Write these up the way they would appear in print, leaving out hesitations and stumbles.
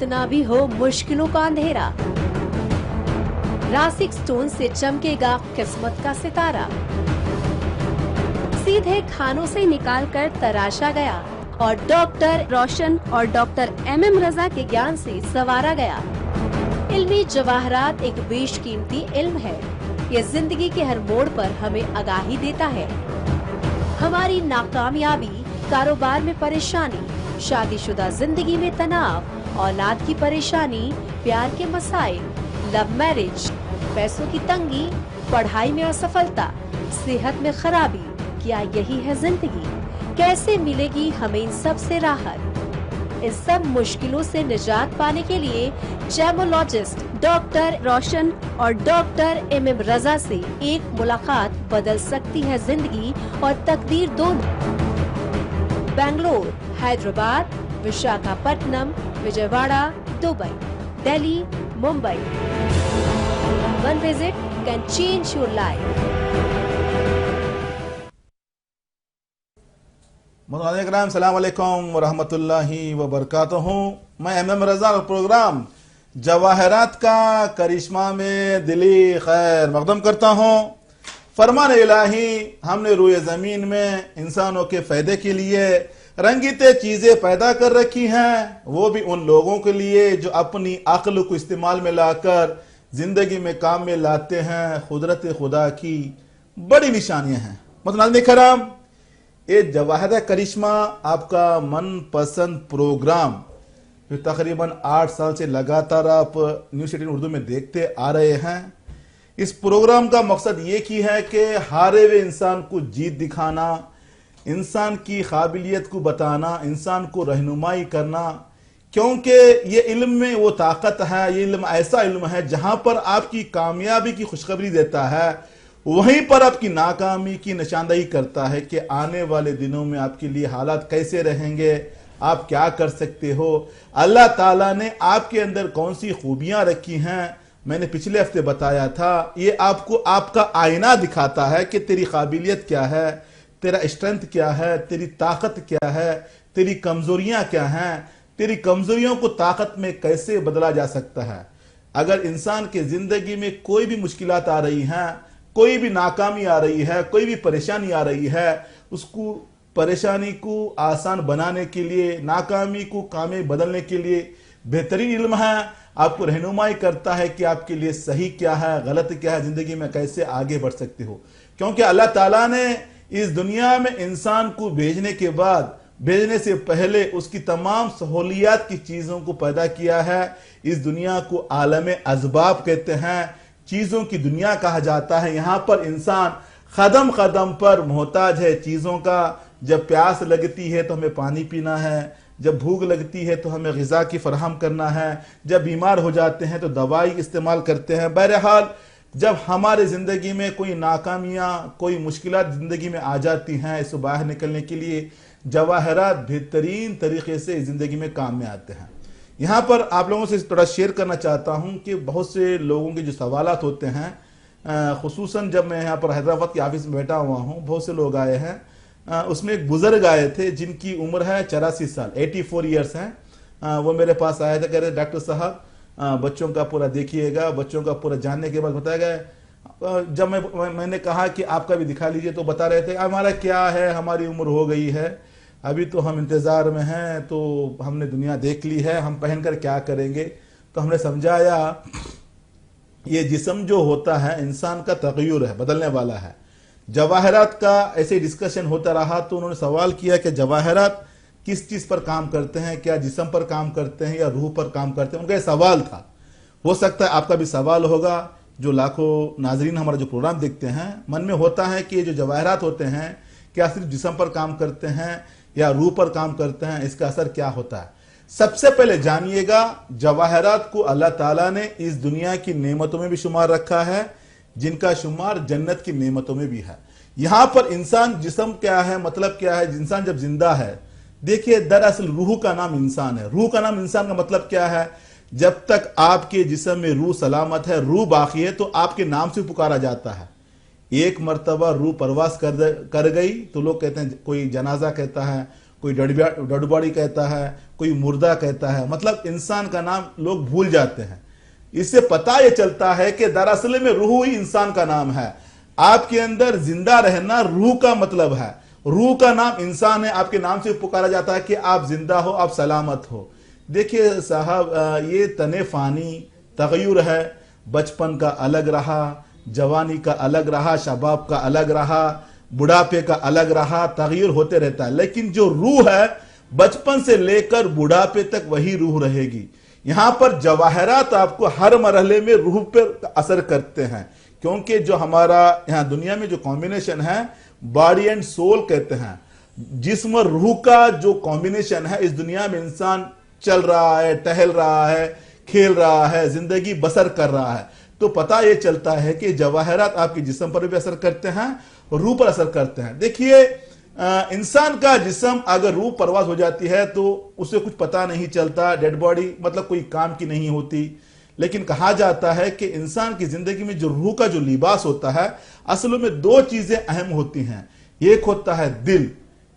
कितना भी हो मुश्किलों का अंधेरा, रासिक स्टोन से चमकेगा किस्मत का सितारा। सीधे खानों से निकालकर तराशा गया और डॉक्टर रोशन और डॉक्टर MM रजा के ज्ञान से संवारा गया। इल्मी जवाहरात एक बेशकीमती इल्म है। ये जिंदगी के हर मोड़ पर हमें आगाही देता है। हमारी नाकामयाबी, कारोबार में परेशानी, शादीशुदा जिंदगी में तनाव, औलाद की परेशानी, प्यार के मसाइल, लव मैरिज, पैसों की तंगी, पढ़ाई में असफलता, सेहत में खराबी, क्या यही है जिंदगी? कैसे मिलेगी हमें इन सब से राहत? इन सब मुश्किलों से निजात पाने के लिए जैमोलॉजिस्ट डॉक्टर रोशन और डॉक्टर MM रजा से एक मुलाकात बदल सकती है जिंदगी और तकदीर दोनों। Bangalore, Hyderabad, Visakhapatnam, Vijayawada, Dubai, Delhi, Mumbai. One visit can change your life. मुनाज़िर सलाम अलैकुम व रहमतुल्लाहि व बरकातहू। मैं MM रजा और प्रोग्राम जवाहरात का करिश्मा में दिली खैर मकदम करता हूँ। फरमान इलाही, हमने रूए ज़मीन में इंसानों के फ़ायदे के लिए रंगीते चीज़ें पैदा कर रखी हैं, वो भी उन लोगों के लिए जो अपनी अक्ल को इस्तेमाल में लाकर ज़िंदगी में काम में लाते हैं। कुदरत खुदा की बड़ी निशानियाँ हैं। मुनाज़िर कराम, ये जवाहरात करिश्मा आपका मनपसंद प्रोग्राम जो तकरीबन 8 साल से लगातार आप न्यूज़ 18 उर्दू में देखते आ रहे हैं। इस प्रोग्राम का मकसद ये की है कि हारे हुए इंसान को जीत दिखाना, इंसान की काबिलियत को बताना, इंसान को रहनुमाई करना, क्योंकि ये इल्म में वो ताकत है। ये इल्म ऐसा इल्म है जहां पर आपकी कामयाबी की खुशखबरी देता है, वहीं पर आपकी नाकामी की निशानदही करता है कि आने वाले दिनों में आपके लिए हालात कैसे रहेंगे, आप क्या कर सकते हो, अल्लाह ताला ने आपके अंदर कौन सी खूबियां रखी हैं। मैंने पिछले हफ्ते बताया था, ये आपको आपका आईना दिखाता है कि तेरी काबिलियत क्या है, तेरा स्ट्रेंथ क्या है, तेरी ताकत क्या है, तेरी कमजोरियां क्या हैं, तेरी कमजोरियों को ताकत में कैसे बदला जा सकता है। अगर इंसान के जिंदगी में कोई भी मुश्किलात आ रही हैं, कोई भी नाकामी आ रही है, कोई भी परेशानी आ रही है, उसको परेशानी को आसान बनाने के लिए, नाकामी को कामयाबी बदलने के लिए बेहतरीन इल्म है। आपको रहनुमाई करता है कि आपके लिए सही क्या है, गलत क्या है, जिंदगी में कैसे आगे बढ़ सकते हो। क्योंकि अल्लाह ताला ने इस दुनिया में इंसान को भेजने के बाद, भेजने से पहले उसकी तमाम सहूलियात की चीजों को पैदा किया है। इस दुनिया को आलम अज़बाब कहते हैं, चीजों की दुनिया कहा जाता है। यहाँ पर इंसान कदम कदम पर मोहताज है चीजों का। जब प्यास लगती है तो हमें पानी पीना है, जब भूख लगती है तो हमें ग़िज़ा की फराहम करना है, जब बीमार हो जाते हैं तो दवाई इस्तेमाल करते हैं। बहरहाल, जब हमारे ज़िंदगी में कोई नाकामियाँ, कोई मुश्किलात ज़िंदगी में आ जाती हैं, इससे बाहर निकलने के लिए जवाहरात बेहतरीन तरीके से ज़िंदगी में काम में आते हैं। यहाँ पर आप लोगों से थोड़ा शेयर करना चाहता हूँ कि बहुत से लोगों के जो सवालात होते हैं, खुसूसन जब मैं यहाँ पर हैदराबाद के ऑफिस में बैठा हुआ हूँ, बहुत से लोग आए हैं। उसमें एक बुजुर्ग आए थे जिनकी उम्र है 84 साल, 84 ईयर्स हैं। वो मेरे पास आए थे, कह रहे डॉक्टर साहब बच्चों का पूरा देखिएगा। बच्चों का पूरा जानने के बाद बताया गया, जब मैंने कहा कि आपका भी दिखा लीजिए, तो बता रहे थे हमारा क्या है, हमारी उम्र हो गई है, अभी तो हम इंतज़ार में हैं, तो हमने दुनिया देख ली है, हम पहनकर क्या करेंगे। तो हमने समझाया ये जिस्म जो होता है इंसान का तग़य्युर है, बदलने वाला है। जवाहरात का ऐसे डिस्कशन होता रहा तो उन्होंने सवाल किया कि जवाहरात किस चीज़ पर काम करते हैं, क्या जिस्म पर काम करते हैं या रूह पर काम करते हैं। उनका सवाल था। हो सकता है आपका भी सवाल होगा, जो लाखों नाजरीन हमारा जो प्रोग्राम देखते हैं, मन में होता है कि ये जो जवाहरात होते हैं क्या सिर्फ जिस्म पर काम करते हैं या रूह पर काम करते हैं, इसका असर क्या होता है। सबसे पहले जानिएगा, जवाहरात को अल्लाह ताला ने इस दुनिया की नेमतों में भी शुमार रखा है, जिनका शुमार जन्नत की नेमतों में भी है। यहां पर इंसान जिस्म क्या है, मतलब क्या है, इंसान जब जिंदा है, देखिए दरअसल रूह का नाम इंसान है। रूह का नाम इंसान का मतलब क्या है, जब तक आपके जिस्म में रूह सलामत है, रूह बाकी है, तो आपके नाम से पुकारा जाता है। एक मर्तबा रूह परवास कर गई तो लोग कहते हैं, कोई जनाजा कहता है, कोई डेड बॉडी कहता है, कोई मुर्दा कहता है, मतलब इंसान का नाम लोग भूल जाते हैं। इससे पता यह चलता है कि दरअसल में रूह ही इंसान का नाम है। आपके अंदर जिंदा रहना रूह का मतलब है, रूह का नाम इंसान है। आपके नाम से पुकारा जाता है कि आप जिंदा हो, आप सलामत हो। देखिए साहब, ये तने फानी तगयुर है। बचपन का अलग रहा, जवानी का अलग रहा, शबाब का अलग रहा, बुढ़ापे का अलग रहा, तगयुर होते रहता है। लेकिन जो रूह है, बचपन से लेकर बुढ़ापे तक वही रूह रहेगी। यहां पर जवाहरात आपको हर मरहले में रूह पर असर करते हैं, क्योंकि जो हमारा यहाँ दुनिया में जो कॉम्बिनेशन है, बॉडी एंड सोल कहते हैं, जिस्म और रूह का जो कॉम्बिनेशन है, इस दुनिया में इंसान चल रहा है, टहल रहा है, खेल रहा है, जिंदगी बसर कर रहा है, तो पता यह चलता है कि जवाहरात आपके जिस्म पर भी असर करते हैं, रूह पर असर करते हैं। देखिए, इंसान का जिस्म अगर रूह परवास हो जाती है तो उसे कुछ पता नहीं चलता, डेड बॉडी मतलब कोई काम की नहीं होती। लेकिन कहा जाता है कि इंसान की जिंदगी में जो रूह का जो लिबास होता है, असल में दो चीजें अहम होती हैं। एक होता है दिल,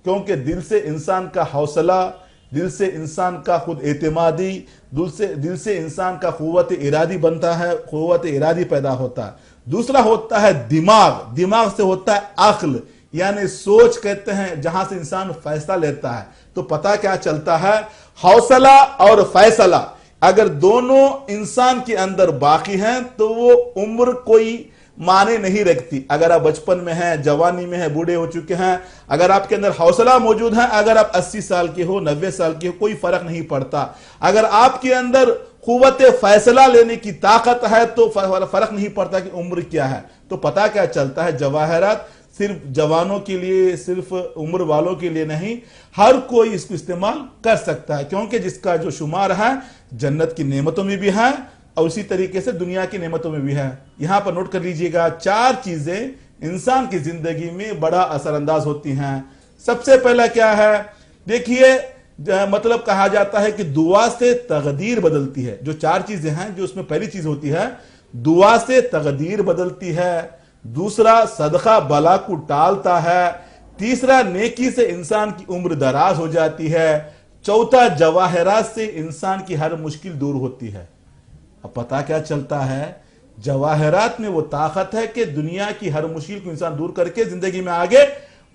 क्योंकि दिल से इंसान का हौसला, दिल से इंसान का खुद एतमादी, दिल से इंसान का कुव्वत इरादी बनता है, कुव्वत इरादी पैदा होता है। दूसरा होता है दिमाग, दिमाग से होता है अक्ल, यानी सोच कहते हैं, जहां से इंसान फैसला लेता है। तो पता क्या चलता है, हौसला और फैसला अगर दोनों इंसान के अंदर बाकी हैं तो वो उम्र कोई माने नहीं रखती। अगर आप बचपन में हैं, जवानी में हैं, बूढ़े हो चुके हैं, अगर आपके अंदर हौसला मौजूद है, अगर आप 80 साल के हो, 90 साल के हो, कोई फर्क नहीं पड़ता। अगर आपके अंदर कुव्वत फैसला लेने की ताकत है तो फर्क नहीं पड़ता कि उम्र क्या है। तो पता क्या चलता है, जवाहरात सिर्फ जवानों के लिए, सिर्फ उम्र वालों के लिए नहीं, हर कोई इसको इस्तेमाल कर सकता है, क्योंकि जिसका जो शुमार है जन्नत की नेमतों में भी है और उसी तरीके से दुनिया की नेमतों में भी है। यहां पर नोट कर लीजिएगा, 4 चीजें इंसान की जिंदगी में बड़ा असरअंदाज होती हैं। सबसे पहला क्या है, देखिए, मतलब कहा जाता है कि दुआ से तकदीर बदलती है। जो 4 चीजें हैं, जो उसमें पहली चीज होती है, दुआ से तकदीर बदलती है। दूसरा, सदका बला को टालता है। तीसरा, नेकी से इंसान की उम्र दराज हो जाती है। चौथा, जवाहरात से इंसान की हर मुश्किल दूर होती है। अब पता क्या चलता है, जवाहरात में वो ताकत है कि दुनिया की हर मुश्किल को इंसान दूर करके जिंदगी में आगे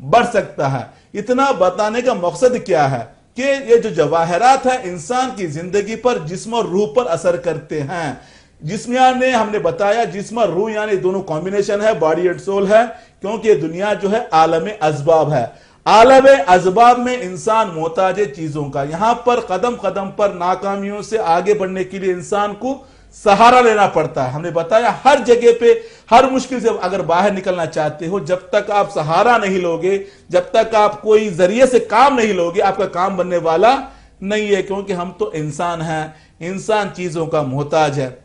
बढ़ सकता है। इतना बताने का मकसद क्या है कि ये जो जवाहरात है इंसान की जिंदगी पर, जिस्म और रूह पर असर करते हैं। जिस्म यानी हमने बताया, जिस्म और रूह यानी दोनों कॉम्बिनेशन है, बॉडी एंड सोल है, क्योंकि ये दुनिया जो है आलम अज़बाब है। आलम अज़बाब में इंसान मोहताज है चीजों का। यहां पर कदम कदम पर नाकामियों से आगे बढ़ने के लिए इंसान को सहारा लेना पड़ता है। हमने बताया, हर जगह पे हर मुश्किल से अगर बाहर निकलना चाहते हो, जब तक आप सहारा नहीं लोगे, जब तक आप कोई जरिए से काम नहीं लोगे, आपका काम बनने वाला नहीं है, क्योंकि हम तो इंसान हैं, इंसान चीजों का मोहताज है।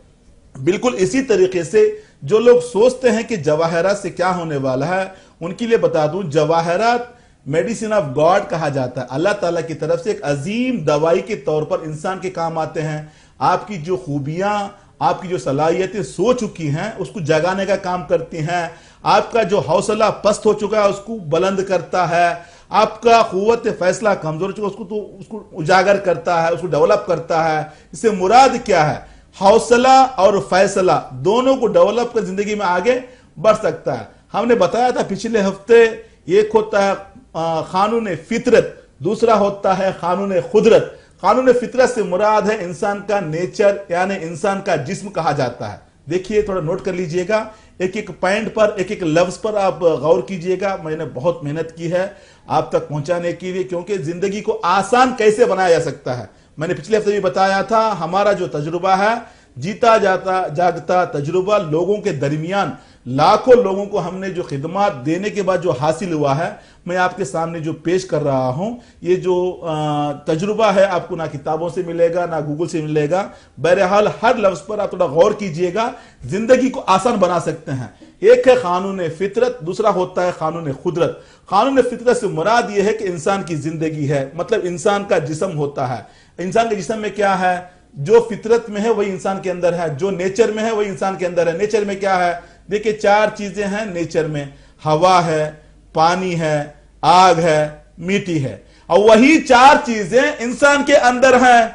बिल्कुल इसी तरीके से जो लोग सोचते हैं कि जवाहरात से क्या होने वाला है, उनके लिए बता दूं, जवाहरात मेडिसिन ऑफ गॉड कहा जाता है। अल्लाह ताला की तरफ से एक अजीम दवाई के तौर पर इंसान के काम आते हैं। आपकी जो खूबियां, आपकी जो सलाहियतें सो चुकी हैं, उसको जगाने का काम करती हैं। आपका जो हौसला पस्त हो चुका है, उसको बुलंद करता है। आपका कुव्वत फैसला कमजोर हो चुका, उसको उजागर करता है, उसको डेवलप करता है। इससे मुराद क्या है, हौसला और फैसला दोनों को डेवलप कर जिंदगी में आगे बढ़ सकता है। हमने बताया था पिछले हफ्ते, एक होता है कानून फितरत, दूसरा होता है कानून खुदरत। कानून फितरत से मुराद है इंसान का नेचर, यानी इंसान का जिस्म कहा जाता है। देखिए, थोड़ा नोट कर लीजिएगा, एक एक पॉइंट पर, एक एक लफ्ज पर आप गौर कीजिएगा। मैंने बहुत मेहनत की है आप तक पहुंचाने के लिए, क्योंकि जिंदगी को आसान कैसे बनाया जा सकता है। मैंने पिछले हफ्ते भी बताया था, हमारा जो तजुर्बा है, जीता जाता जागता तजुर्बा, लोगों के दरमियान लाखों लोगों को हमने जो खिदमत देने के बाद जो हासिल हुआ है, मैं आपके सामने जो पेश कर रहा हूं, ये जो तजुर्बा है, आपको ना किताबों से मिलेगा ना गूगल से मिलेगा। बहरहाल हर लफ्ज पर आप थोड़ा गौर कीजिएगा, जिंदगी को आसान बना सकते हैं। एक है कानून फितरत, दूसरा होता है कानून खुदरत। कानून फितरत से मुराद यह है कि इंसान की जिंदगी है, मतलब इंसान का जिस्म होता है। इंसान के जिस्म में क्या है, जो फितरत में है वही इंसान के अंदर है, जो नेचर में है वही इंसान के अंदर है। नेचर में क्या है, देखिए 4 चीजें हैं नेचर में, हवा है, पानी है, आग है, मिट्टी है। और वही 4 चीजें इंसान के अंदर हैं।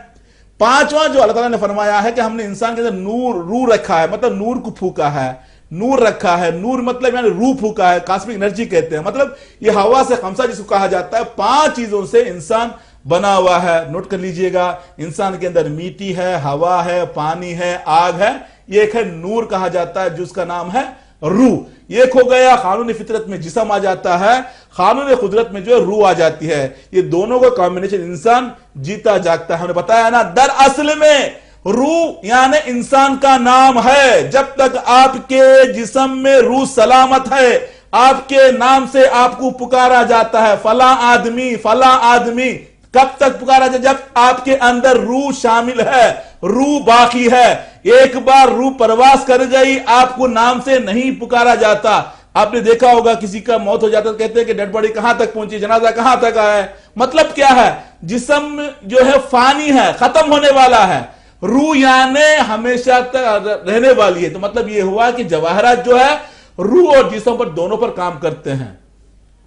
पांचवा जो अल्लाह ताला ने फरमाया है कि हमने इंसान के अंदर नूर, रूह रखा है, मतलब नूर को फूका है, नूर रखा है। नूर मतलब यानी रूह फूका है, कॉस्मिक एनर्जी कहते हैं, मतलब ये हवा से खमसा जिसको कहा जाता है। 5 चीजों से इंसान बना हुआ है, नोट कर लीजिएगा। इंसान के अंदर मिट्टी है, हवा है, पानी है, आग है, ये एक है नूर कहा जाता है, जिसका नाम है रूह। एक हो गया कानून फितरत में जिस्म आ जाता है, कानून कुदरत में जो है रूह आ जाती है। ये दोनों का कॉम्बिनेशन इंसान जीता जागता है। हमने बताया ना, दरअसल में रूह यानी इंसान का नाम है। जब तक आपके जिस्म में रूह सलामत है, आपके नाम से आपको पुकारा जाता है, फला आदमी, फला आदमी। कब तक पुकारा जाए? जब आपके अंदर रूह शामिल है, रूह बाकी है। एक बार रूह प्रवास कर गई, आपको नाम से नहीं पुकारा जाता। आपने देखा होगा किसी का मौत हो जाता तो कहते हैं कि डेड बॉडी कहां तक पहुंची, जनाजा कहां तक आया है। मतलब क्या है? जिस्म जो है फानी है, खत्म होने वाला है। रूह यानी हमेशा तक रहने वाली है। तो मतलब यह हुआ कि जवाहरात जो है रूह और जिस्म पर दोनों पर काम करते हैं।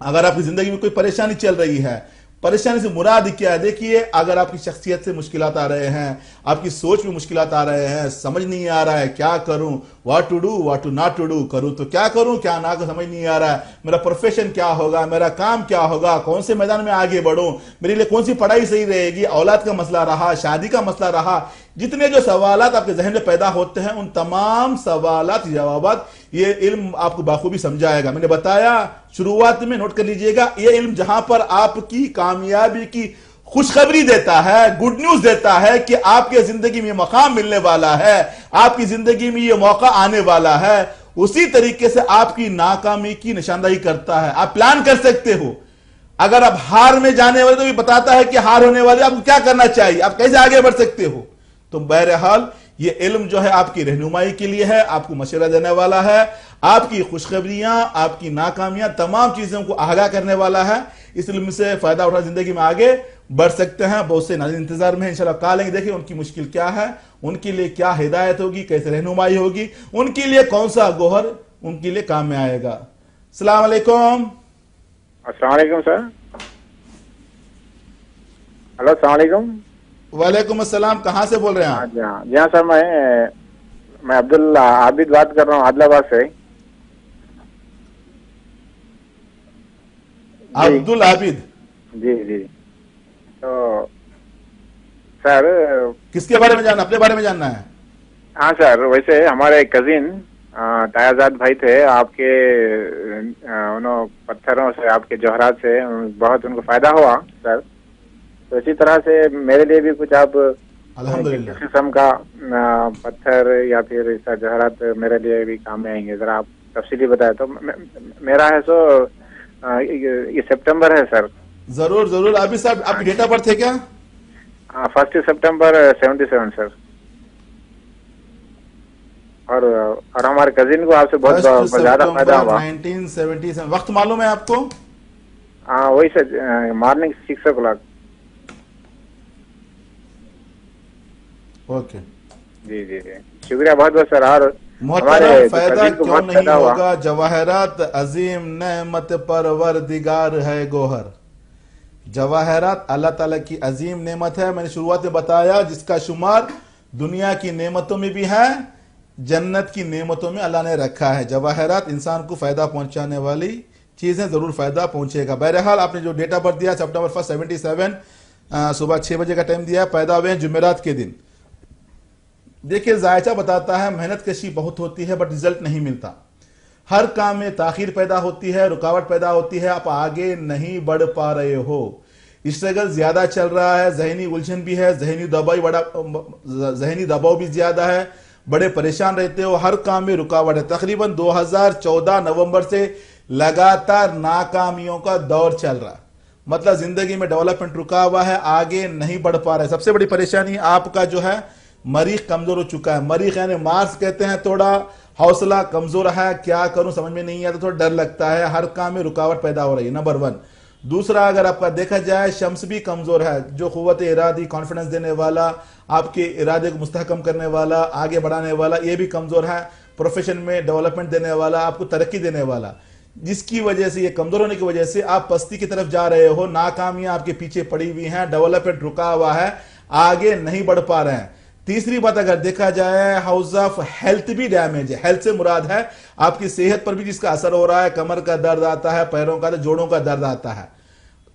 अगर आपकी जिंदगी में कोई परेशानी चल रही है, परेशानी से मुराद क्या है? देखिए, अगर आपकी शख्सियत से मुश्किलात आ रहे हैं, आपकी सोच में मुश्किलात आ रहे हैं, समझ नहीं आ रहा है क्या करूं, what to do, what to not to do, करूं तो क्या करूं, क्या ना करूं, समझ नहीं आ रहा है, मेरा प्रोफेशन क्या होगा, मेरा काम क्या होगा, कौन से मैदान में आगे बढ़ूं, मेरे लिए कौन सी पढ़ाई सही रहेगी, औलाद का मसला रहा, शादी का मसला रहा, जितने जो सवालात आपके जहन में पैदा होते हैं, उन तमाम सवालात जवाबात ये इल्म आपको बाखूबी समझाएगा। मैंने बताया शुरुआत में, नोट कर लीजिएगा, ये इल्म जहां पर आपकी कामयाबी की खुशखबरी देता है, गुड न्यूज देता है कि आपके जिंदगी में मकाम मिलने वाला है, आपकी जिंदगी में ये मौका आने वाला है, उसी तरीके से आपकी नाकामी की निशानदाही करता है। आप प्लान कर सकते हो। अगर आप हार में जाने वाले तो भी बताता है कि हार होने वाले, आपको क्या करना चाहिए, आप कैसे आगे बढ़ सकते हो। तो बहरहाल ये इल्म जो है आपकी रहनुमाई के लिए है, आपको मशवरा देने वाला है, आपकी खुशखबरियां, आपकी नाकामियां, तमाम चीजों को आगाह करने वाला है। इस इल्म से फायदा उठा जिंदगी में आगे बढ़ सकते हैं। बहुत से नाज़रीन इंतजार में है, इंशाल्लाह कल आएंगे, देखिए उनकी मुश्किल क्या है, उनके लिए क्या हिदायत होगी, कैसे रहनुमाई होगी, उनके लिए कौन सा गोहर उनके लिए काम में आएगा। अस्सलाम वालेकुम। अस्सलाम वालेकुम सर। हेलो, अस्सलाम वालेकुम। वालेकुम अस्सलाम। कहाँ से बोल रहे हैं आप? जी हाँ सर, मैं अब्दुल आबिद बात कर रहा हूँ आदिलाबाद से। अब्दुल आबिद जी जी। तो सर, किसके बारे में जानना, अपने बारे में जानना है? हाँ सर, वैसे हमारे कजिन तायाजाद भाई थे आपके, उन्होंने पत्थरों से, आपके जौहरात से बहुत उनको फायदा हुआ सर। तो इसी तरह से मेरे लिए भी कुछ आप अल्हम्दुलिल्लाह किस किस्म का पत्थर या फिर इसका जौहरात मेरे लिए भी काम में आएंगे, जरा आप तफसीली बताए। तो मेरा है सो ये सितंबर है सर। जरूर जरूर। अभी साहब आपकी डेट ऑफ बर्थ है क्या? 1 सितंबर 77 सर। और हमारे कजिन को आपसे बहुत ज्यादा फायदा हुआ। 1977। वक्त मालूम है आपको? हाँ वही सर, मॉर्निंग 6 o'clock। ओके जी जी जी, शुक्रिया बहुत बहुत सर। और मोहतरम, फायदा क्यों नहीं होगा? जवाहरात अजीम नेमत परवरदिगार है गोहर। जवाहरात अल्लाह ताला की अजीम नेमत है। मैंने शुरुआत में बताया, जिसका शुमार दुनिया की नेमतों में भी है, जन्नत की नेमतों में अल्लाह ने रखा है। जवाहरात इंसान को फायदा पहुंचाने वाली चीजें, जरूर फायदा पहुंचेगा। बहरहाल आपने जो डेट ऑफ बर्थ दिया सितंबर 1 77, सुबह 6 बजे का टाइम दिया, पैदा हुए जुमेरात के दिन। देखिए, जायचा बताता है मेहनत कशी बहुत होती है बट रिजल्ट नहीं मिलता। हर काम में ताखीर पैदा होती है, रुकावट पैदा होती है, आप आगे नहीं बढ़ पा रहे हो, स्ट्रगल ज्यादा चल रहा है, जहनी उलझन भी है, जहनी दबाव भी ज्यादा है, बड़े परेशान रहते हो, हर काम में रुकावट है। तकरीबन 2014 नवंबर से लगातार नाकामियों का दौर चल रहा, मतलब जिंदगी में डेवलपमेंट रुका हुआ है, आगे नहीं बढ़ पा रहा है। सबसे बड़ी परेशानी आपका जो है मरीख कमजोर हो चुका है। मरीख यानी मार्स कहते हैं, थोड़ा हौसला कमजोर है, क्या करूं समझ में नहीं आता, थोड़ा डर लगता है, हर काम में रुकावट पैदा हो रही है, नंबर 1। दूसरा, अगर आपका देखा जाए, शम्स भी कमजोर है, जो कुव्वत इरादी, कॉन्फिडेंस देने वाला, आपके इरादे को मुस्तहकम करने वाला, आगे बढ़ाने वाला, ये भी कमजोर है। प्रोफेशन में डेवलपमेंट देने वाला, आपको तरक्की देने वाला, जिसकी वजह से, ये कमजोर होने की वजह से आप पस्ती की तरफ जा रहे हो, नाकामियां आपके पीछे पड़ी हुई हैं, डेवलपमेंट रुका हुआ है, आगे नहीं बढ़ पा रहे हैं। तीसरी बात अगर देखा जाए, हाउस ऑफ हेल्थ भी डैमेज है। हेल्थ से मुराद है आपकी सेहत पर भी जिसका असर हो रहा है, कमर का दर्द आता है, पैरों का, जोड़ों का दर्द आता है।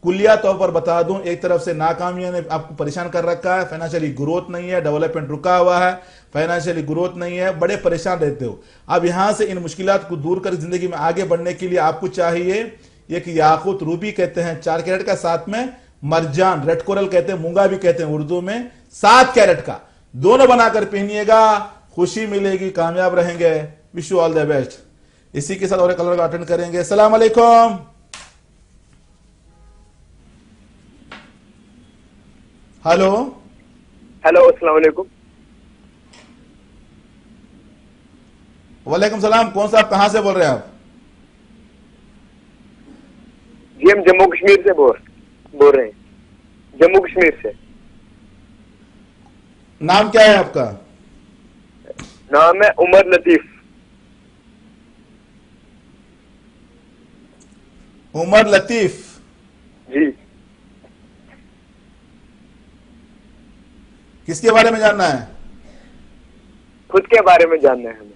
कुलिया तौर पर बता दूं, एक तरफ से नाकामियों ने आपको परेशान कर रखा है, फाइनेंशियली ग्रोथ नहीं है, डेवलपमेंट रुका हुआ है, फाइनेंशियली ग्रोथ नहीं है, बड़े परेशान रहते हो। अब यहां से इन मुश्किलात को दूर कर जिंदगी में आगे बढ़ने के लिए आपको चाहिए एक याकूत रूबी कहते हैं 4 कैरेट का, साथ में मरजान, रेड कोरल कहते हैं, मूंगा भी कहते हैं उर्दू में, 7 कैरेट का, दोनों बनाकर पहनिएगा, खुशी मिलेगी, कामयाब रहेंगे। Wish you all the best. इसी के साथ और कलर का अटेंड करेंगे। अस्सलाम वालेकुम। हेलो हेलो, अस्सलाम वालेकुम। वालेकुम सलाम। कौन सा, आप कहां से बोल रहे हैं आप? जी हम जम्मू कश्मीर से बोल रहे हैं, जम्मू कश्मीर से। नाम क्या है आपका? नाम है उमर लतीफ। उमर लतीफ जी। किसके बारे में जानना है? खुद के बारे में जानना है हमें।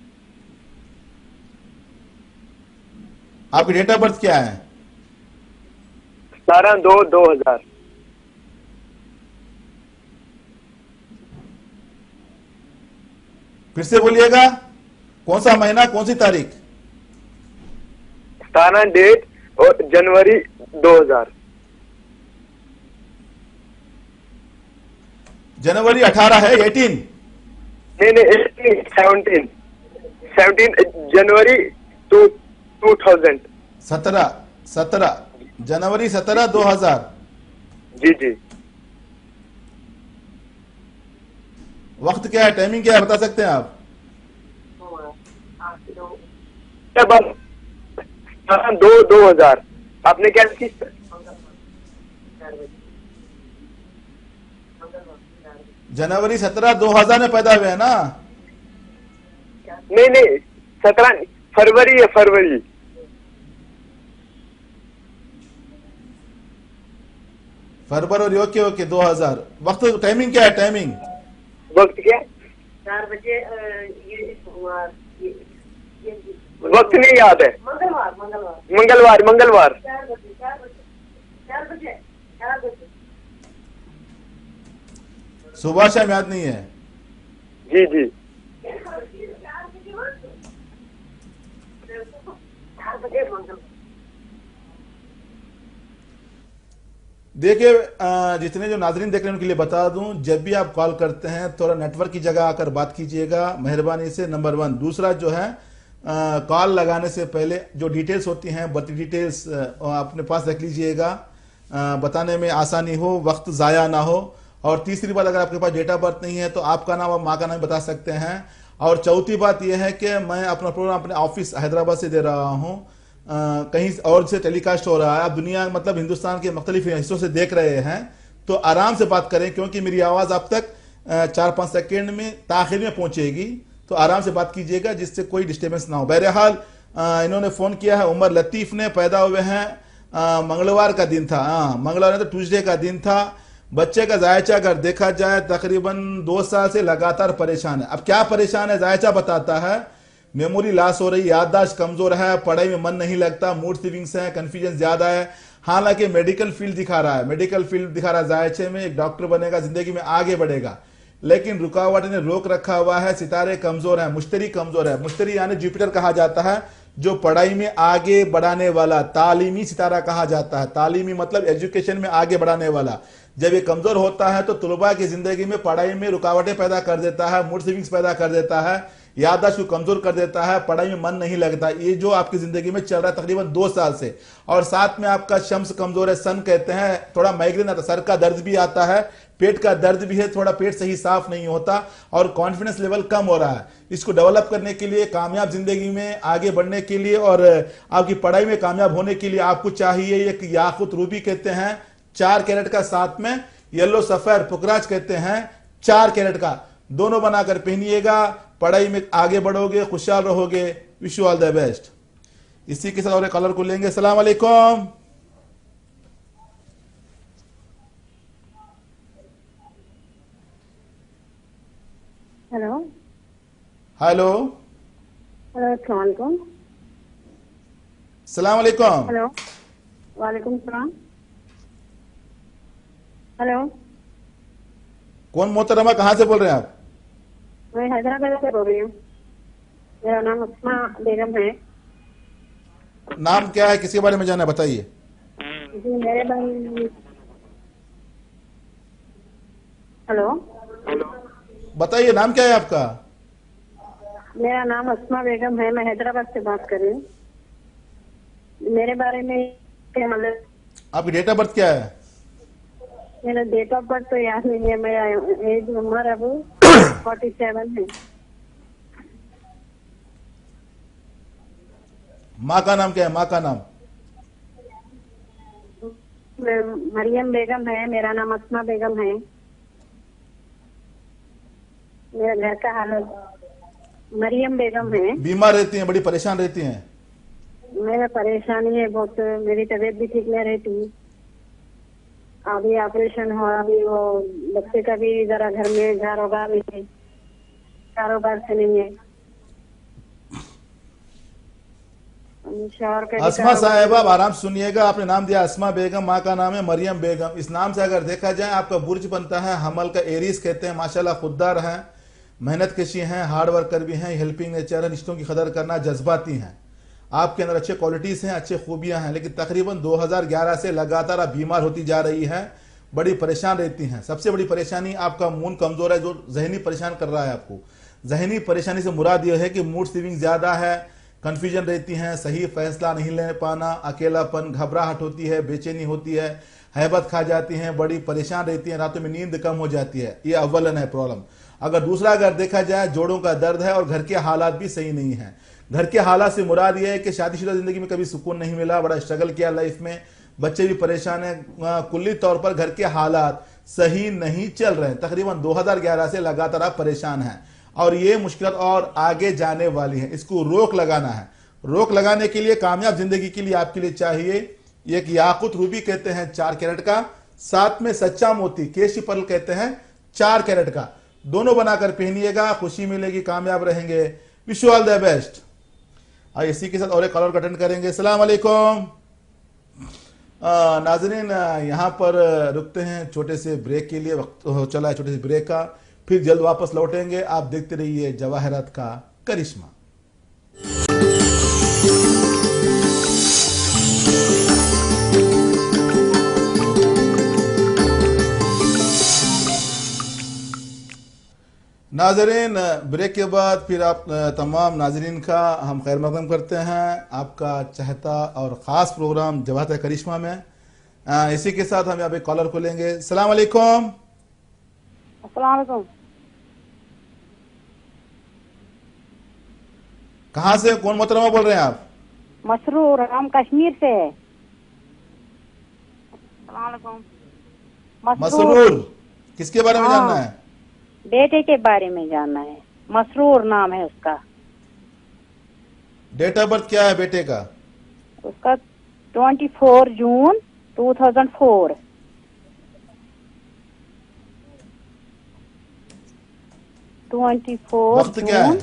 आपकी डेट ऑफ बर्थ क्या है? 17/2/2000। फिर से बोलिएगा, कौन सा महीना, कौन सी तारीख? 17 डेट और जनवरी 2000। जनवरी 18 है, 18? नहीं 17 जनवरी 2000। 17 जनवरी 17 2000। जी। वक्त क्या है, टाइमिंग क्या है, बता सकते हैं आप? 17/2/2000। आपने क्या की? जनवरी 17 2000 में पैदा हुए हैं ना? नहीं 17 फरवरी है, फरवरी। फरवरी, ओके 2000। वक्त, टाइमिंग क्या है, टाइमिंग? वक्त क्या? 4 बजे। वक्त नहीं याद है। मंगलवार। 4 बजे। सुबह शाम याद नहीं है? जी। देखिए, जितने जो नाजरीन देख रहे हैं उनके लिए बता दूं, जब भी आप कॉल करते हैं थोड़ा नेटवर्क की जगह आकर बात कीजिएगा, मेहरबानी से, नंबर 1। दूसरा जो है, कॉल लगाने से पहले जो डिटेल्स होती हैं, बर्थ डिटेल्स अपने पास रख लीजिएगा, बताने में आसानी हो, वक्त ज़ाया ना हो। और तीसरी बात, अगर आपके पास डेट ऑफ बर्थ नहीं है तो आपका नाम और माँ का नाम बता सकते हैं। और चौथी बात यह है कि मैं अपना प्रोग्राम अपने ऑफिस हैदराबाद से दे रहा हूँ, कहीं और से टेलीकास्ट हो रहा है, आप दुनिया मतलब हिंदुस्तान के मुख्तलिफ हिस्सों से देख रहे हैं, तो आराम से बात करें, क्योंकि मेरी आवाज़ आप तक 4-5 सेकेंड में ताखिर में पहुंचेगी, तो आराम से बात कीजिएगा जिससे कोई डिस्टर्बेंस ना हो। बहरहाल इन्होंने फ़ोन किया है, उमर लतीफ़ ने, पैदा हुए हैं मंगलवार का दिन था, मंगलवार तो ट्यूसडे का दिन था। बच्चे का जायचा अगर देखा जाए तकरीबन 2 साल से लगातार परेशान है। अब क्या परेशान है, जायचा बताता है, मेमोरी लॉस हो रही, याददाश्त कमजोर है, पढ़ाई में मन नहीं लगता, मूड स्विंग्स है, कंफ्यूजन ज्यादा है। हालांकि मेडिकल फील्ड दिखा रहा है, जायचे में एक डॉक्टर बनेगा, जिंदगी में आगे बढ़ेगा, लेकिन रुकावट ने रोक रखा हुआ है, सितारे कमजोर है, मुश्तरी कमजोर है। मुश्तरी यानी जुपिटर कहा जाता है, जो पढ़ाई में आगे बढ़ाने वाला, तालीमी सितारा कहा जाता है। तालीमी मतलब एजुकेशन में आगे बढ़ाने वाला। जब ये कमजोर होता है तो तुलबा की जिंदगी में, पढ़ाई में रुकावटें पैदा कर देता है, मूड स्विंग्स पैदा कर देता है, याददाश्त को कमजोर कर देता है, पढ़ाई में मन नहीं लगता। ये जो आपकी जिंदगी में चल रहा है तकरीबन 2 साल से, और साथ में आपका शम्स कमजोर है, सन कहते हैं, थोड़ा माइग्रेन आता है, सर का दर्द भी आता है, पेट का दर्द भी है, थोड़ा पेट सही साफ नहीं होता, और कॉन्फिडेंस लेवल कम हो रहा है। इसको डेवलप करने के लिए, कामयाब जिंदगी में आगे बढ़ने के लिए और आपकी पढ़ाई में कामयाब होने के लिए आपको चाहिए एक याकूत रूबी कहते हैं 4 कैरेट का, साथ में येलो सफेर पुकराज कहते हैं 4 कैरेट का, दोनों बनाकर पहनिएगा, पढ़ाई में आगे बढ़ोगे, खुशहाल रहोगे। Wish you all the best. इसी के साथ और एक कॉलर को लेंगे। सलाम अलैकुम। हेलो हेलो, हेलो अस्सलाम वालेकुम। सलाम अलैकुम। हेलो वालेकुम सलाम। हेलो, कौन मोहतरमा, कहाँ से बोल रहे हैं आप? मैं हैदराबाद से बोल रही हूँ। मेरा नाम अस्मा बेगम है। नाम क्या है, किसके बारे में जानना है, बताइए। जी मेरे भाई। हेलो, बताइए नाम क्या है आपका? मेरा नाम अस्मा बेगम है, मैं हैदराबाद से बात कर रही हूँ। मेरे बारे में क्या मतलब? आपकी डेट ऑफ बर्थ क्या है? मेरा डेट ऑफ बर्थ तो याद नहीं है। मेरा एज उम्र अब 47 है। माँ का नाम क्या है, माँ का नाम? मरियम बेगम है, मेरा नाम अस्मा बेगम है। मेरा घर का हालत मरियम बेगम है। बीमार रहती हैं, बड़ी परेशान रहती हैं? मेरा परेशानी है बहुत, मेरी तबीयत भी ठीक नहीं रहती। अभी ऑपरेशन हुआ, अभी वो बच्चे का भी जरा घर में होगा भी है, कारोबार से नहीं है। शौहर का भी अस्मा कारोबार साहिबा, नहीं आप है। आराम से सुनिएगा। आपने नाम दिया अस्मा बेगम, माँ का नाम है मरियम बेगम। इस नाम से अगर देखा जाए, आपका बुर्ज बनता है हमल का, एरीज कहते हैं। माशाल्लाह खुददार हैं, मेहनत कशी हैं, हार्ड वर्कर भी हैं, हेल्पिंग नेचर है, रिश्तों की कदर करना, जज्बाती हैं। आपके अंदर अच्छे क्वालिटीज हैं, अच्छे खूबियां हैं, लेकिन तकरीबन 2011 से लगातार आप बीमार होती जा रही हैं, बड़ी परेशान रहती हैं। सबसे बड़ी परेशानी, आपका मूड कमजोर है, जो जहनी परेशान कर रहा है आपको। जहनी परेशानी से मुराद यह है कि मूड स्विंग ज्यादा है, कंफ्यूजन रहती हैं, सही फैसला नहीं ले पाना, अकेलापन, घबराहट होती है, बेचैनी होती है, हैबत खा जाती हैं, बड़ी परेशान रहती हैं, रातों में नींद कम हो जाती है। ये अव्वलन है प्रॉब्लम। अगर देखा जाए, जोड़ों का दर्द है और घर के हालात भी सही नहीं है। घर के हालात से मुराद यह है कि शादीशुदा जिंदगी में कभी सुकून नहीं मिला, बड़ा स्ट्रगल किया लाइफ में, बच्चे भी परेशान हैं। कुल्ली तौर पर घर के हालात सही नहीं चल रहे हैं। तकरीबन 2011 से लगातार आप परेशान हैं और ये मुश्किल और आगे जाने वाली है। इसको रोक लगाना है। रोक लगाने के लिए, कामयाब जिंदगी के लिए आपके लिए चाहिए एक याकुत रूबी कहते हैं 4 कैरेट का, साथ में सच्चा मोती केशी पर्ल कहते हैं 4 कैरेट का, दोनों बनाकर पहनिएगा, खुशी मिलेगी, कामयाब रहेंगे। Wish you all the best. और इसी के साथ और एक कॉलर का अटेंड करेंगे। अस्सलाम वालेकुम। नाजरीन, यहाँ पर रुकते हैं छोटे से ब्रेक के लिए, वक्त हो चला है छोटे से ब्रेक का, फिर जल्द वापस लौटेंगे। आप देखते रहिए जवाहरात का करिश्मा। नाजरीन, ब्रेक के बाद फिर आप तमाम नाजरीन का हम खैर मकदम करते हैं आपका चाहता और ख़ास प्रोग्राम जवाहरात करिश्मा में। इसी के साथ हम यहाँ पे कॉलर को लेंगे। सलाम अलैकुम। अस्सलाम वालेकुम। कहाँ से, कौन मोहतरमा बोल रहे हैं आप? मसरूर, हम कश्मीर से है। अस्सलाम वालेकुम। मसरूर, किसके बारे में जानना है? बेटे के बारे में जानना है। मसरूर नाम है उसका। डेट ऑफ बर्थ क्या है बेटे का? उसका 24 जून 2004। वक्त क्या है?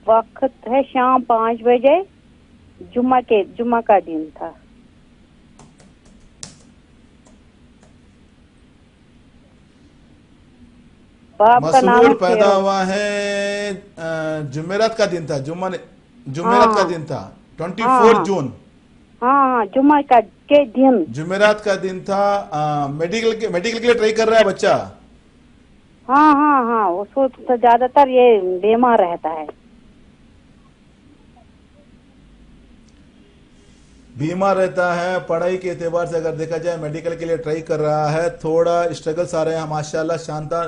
वक्त है शाम 5 बजे। जुम्मा का दिन था। बाप का नाम मसरूर है पैदा फेरोज। हुआ है जुमेरात का दिन था, जुमेरात का दिन था, 24 जून। हाँ, जुम्मा के दिन। जुमेरात का दिन था। मेडिकल के लिए ट्राई कर रहा है बच्चा। हाँ, उसको तो ज्यादातर ये बीमार रहता है। बीमार रहता है, पढ़ाई के एतबार से अगर देखा जाए मेडिकल के लिए ट्राई कर रहा है, थोड़ा स्ट्रगल्स आ रहे हैं। माशाल्लाह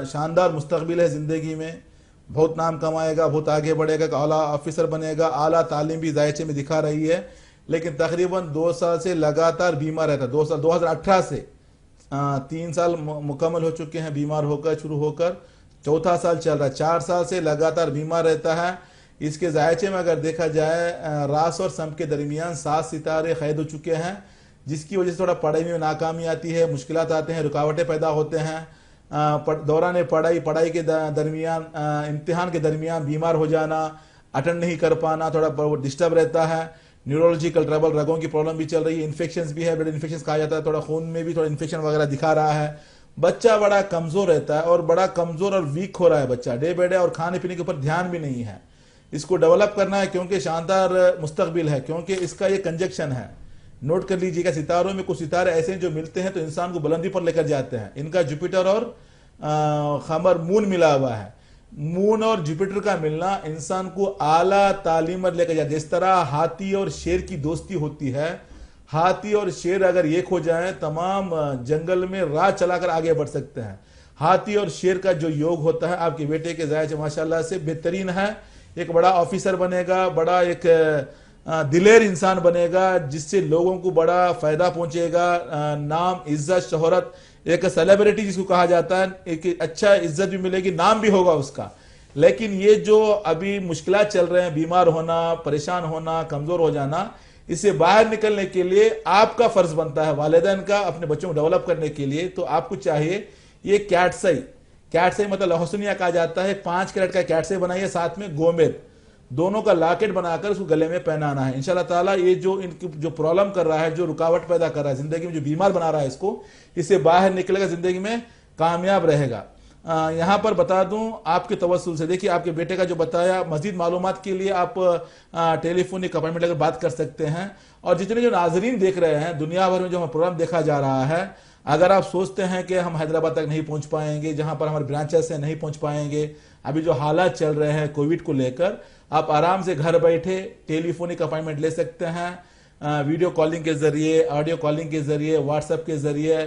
शानदार मुस्तकबिल है जिंदगी में, बहुत नाम कमाएगा, बहुत आगे बढ़ेगा, आला ऑफिसर बनेगा, आला तालीम भी जायचे में दिखा रही है। लेकिन तकरीबन 2 साल से लगातार बीमार रहता है। 2018 से 3 साल मुकम्मल हो चुके हैं बीमार होकर, शुरू होकर 4था साल चल रहा है। 4 साल से लगातार बीमार रहता है। इसके जायचे में अगर देखा जाए रास और सम के दरमियान 7 सितारे कैद हो चुके हैं, जिसकी वजह से थोड़ा पढ़ाई में नाकामी आती है, मुश्किलात आते हैं, रुकावटें पैदा होते हैं। दौरान पढ़ाई के दरमियान, इम्तिहान के दरमियान बीमार हो जाना, अटेंड नहीं कर पाना, थोड़ा डिस्टर्ब रहता है। न्यूरोलॉजिकल ट्रबल, रगों की प्रॉब्लम भी चल रही है, इन्फेक्शंस भी है, ब्लड इन्फेक्शन कहा जाता है, थोड़ा खून में भी थोड़ा इन्फेक्शन वगैरह दिखा रहा है। बच्चा बड़ा कमजोर रहता है और बड़ा कमजोर और वीक हो रहा है बच्चा डे बाय डे, और खाने पीने के ऊपर ध्यान भी नहीं है। इसको डेवलप करना है क्योंकि शानदार मुस्तकबिल है, क्योंकि इसका ये कंजक्शन है। नोट कर लीजिएगा, सितारों में कुछ सितारे ऐसे हैं जो मिलते हैं तो इंसान को बुलंदी पर लेकर जाते हैं। इनका जुपिटर और खमर मून मिला हुआ है। मून और जुपिटर का मिलना इंसान को आला तालीम पर लेकर जाता है। जिस तरह हाथी और शेर की दोस्ती होती है, हाथी और शेर अगर एक हो जाए तमाम जंगल में राह चलाकर आगे बढ़ सकते हैं। हाथी और शेर का जो योग होता है, आपके बेटे के जायज माशाल्लाह से बेहतरीन है। एक बड़ा ऑफिसर बनेगा, बड़ा एक दिलेर इंसान बनेगा, जिससे लोगों को बड़ा फायदा पहुंचेगा। नाम, इज्जत, शोहरत, एक सेलिब्रिटी जिसको कहा जाता है, एक अच्छा इज्जत भी मिलेगी, नाम भी होगा उसका। लेकिन ये जो अभी मुश्किलात चल रहे हैं, बीमार होना, परेशान होना, कमजोर हो जाना, इससे बाहर निकलने के लिए आपका फर्ज बनता है वालिदैन का अपने बच्चों को डेवलप करने के लिए। तो आपको चाहिए ये कैटसाई मतलब लहसुनिया कहा जाता है, 5 कैरेट का कैटसाई बनाइए, साथ में गोमेद, दोनों का लॉकेट बनाकर उसको गले में पहनाना है। इंशाल्लाह ताला ये जो इनकी जो प्रॉब्लम कर रहा है, जो रुकावट पैदा कर रहा है जिंदगी में, जो बीमार बना रहा है इसको, इससे बाहर निकलेगा, जिंदगी में कामयाब रहेगा। यहाँ पर बता दूं आपके तवस्सुल से, देखिए आपके बेटे का जो बताया, मजीद मालूमात के लिए आप टेलीफोनिक अपॉइंटमेंट लेकर बात कर सकते हैं। और जितने जो नाजरीन देख रहे हैं, दुनिया भर में जो प्रोग्राम देखा जा रहा है, अगर आप सोचते हैं कि हम हैदराबाद तक नहीं पहुंच पाएंगे, जहां पर हमारे ब्रांचेस से नहीं पहुंच पाएंगे, अभी जो हालात चल रहे हैं कोविड को लेकर, आप आराम से घर बैठे टेलीफोनिक अपॉइंटमेंट ले सकते हैं। वीडियो कॉलिंग के जरिए, ऑडियो कॉलिंग के जरिए, व्हाट्सएप के जरिए,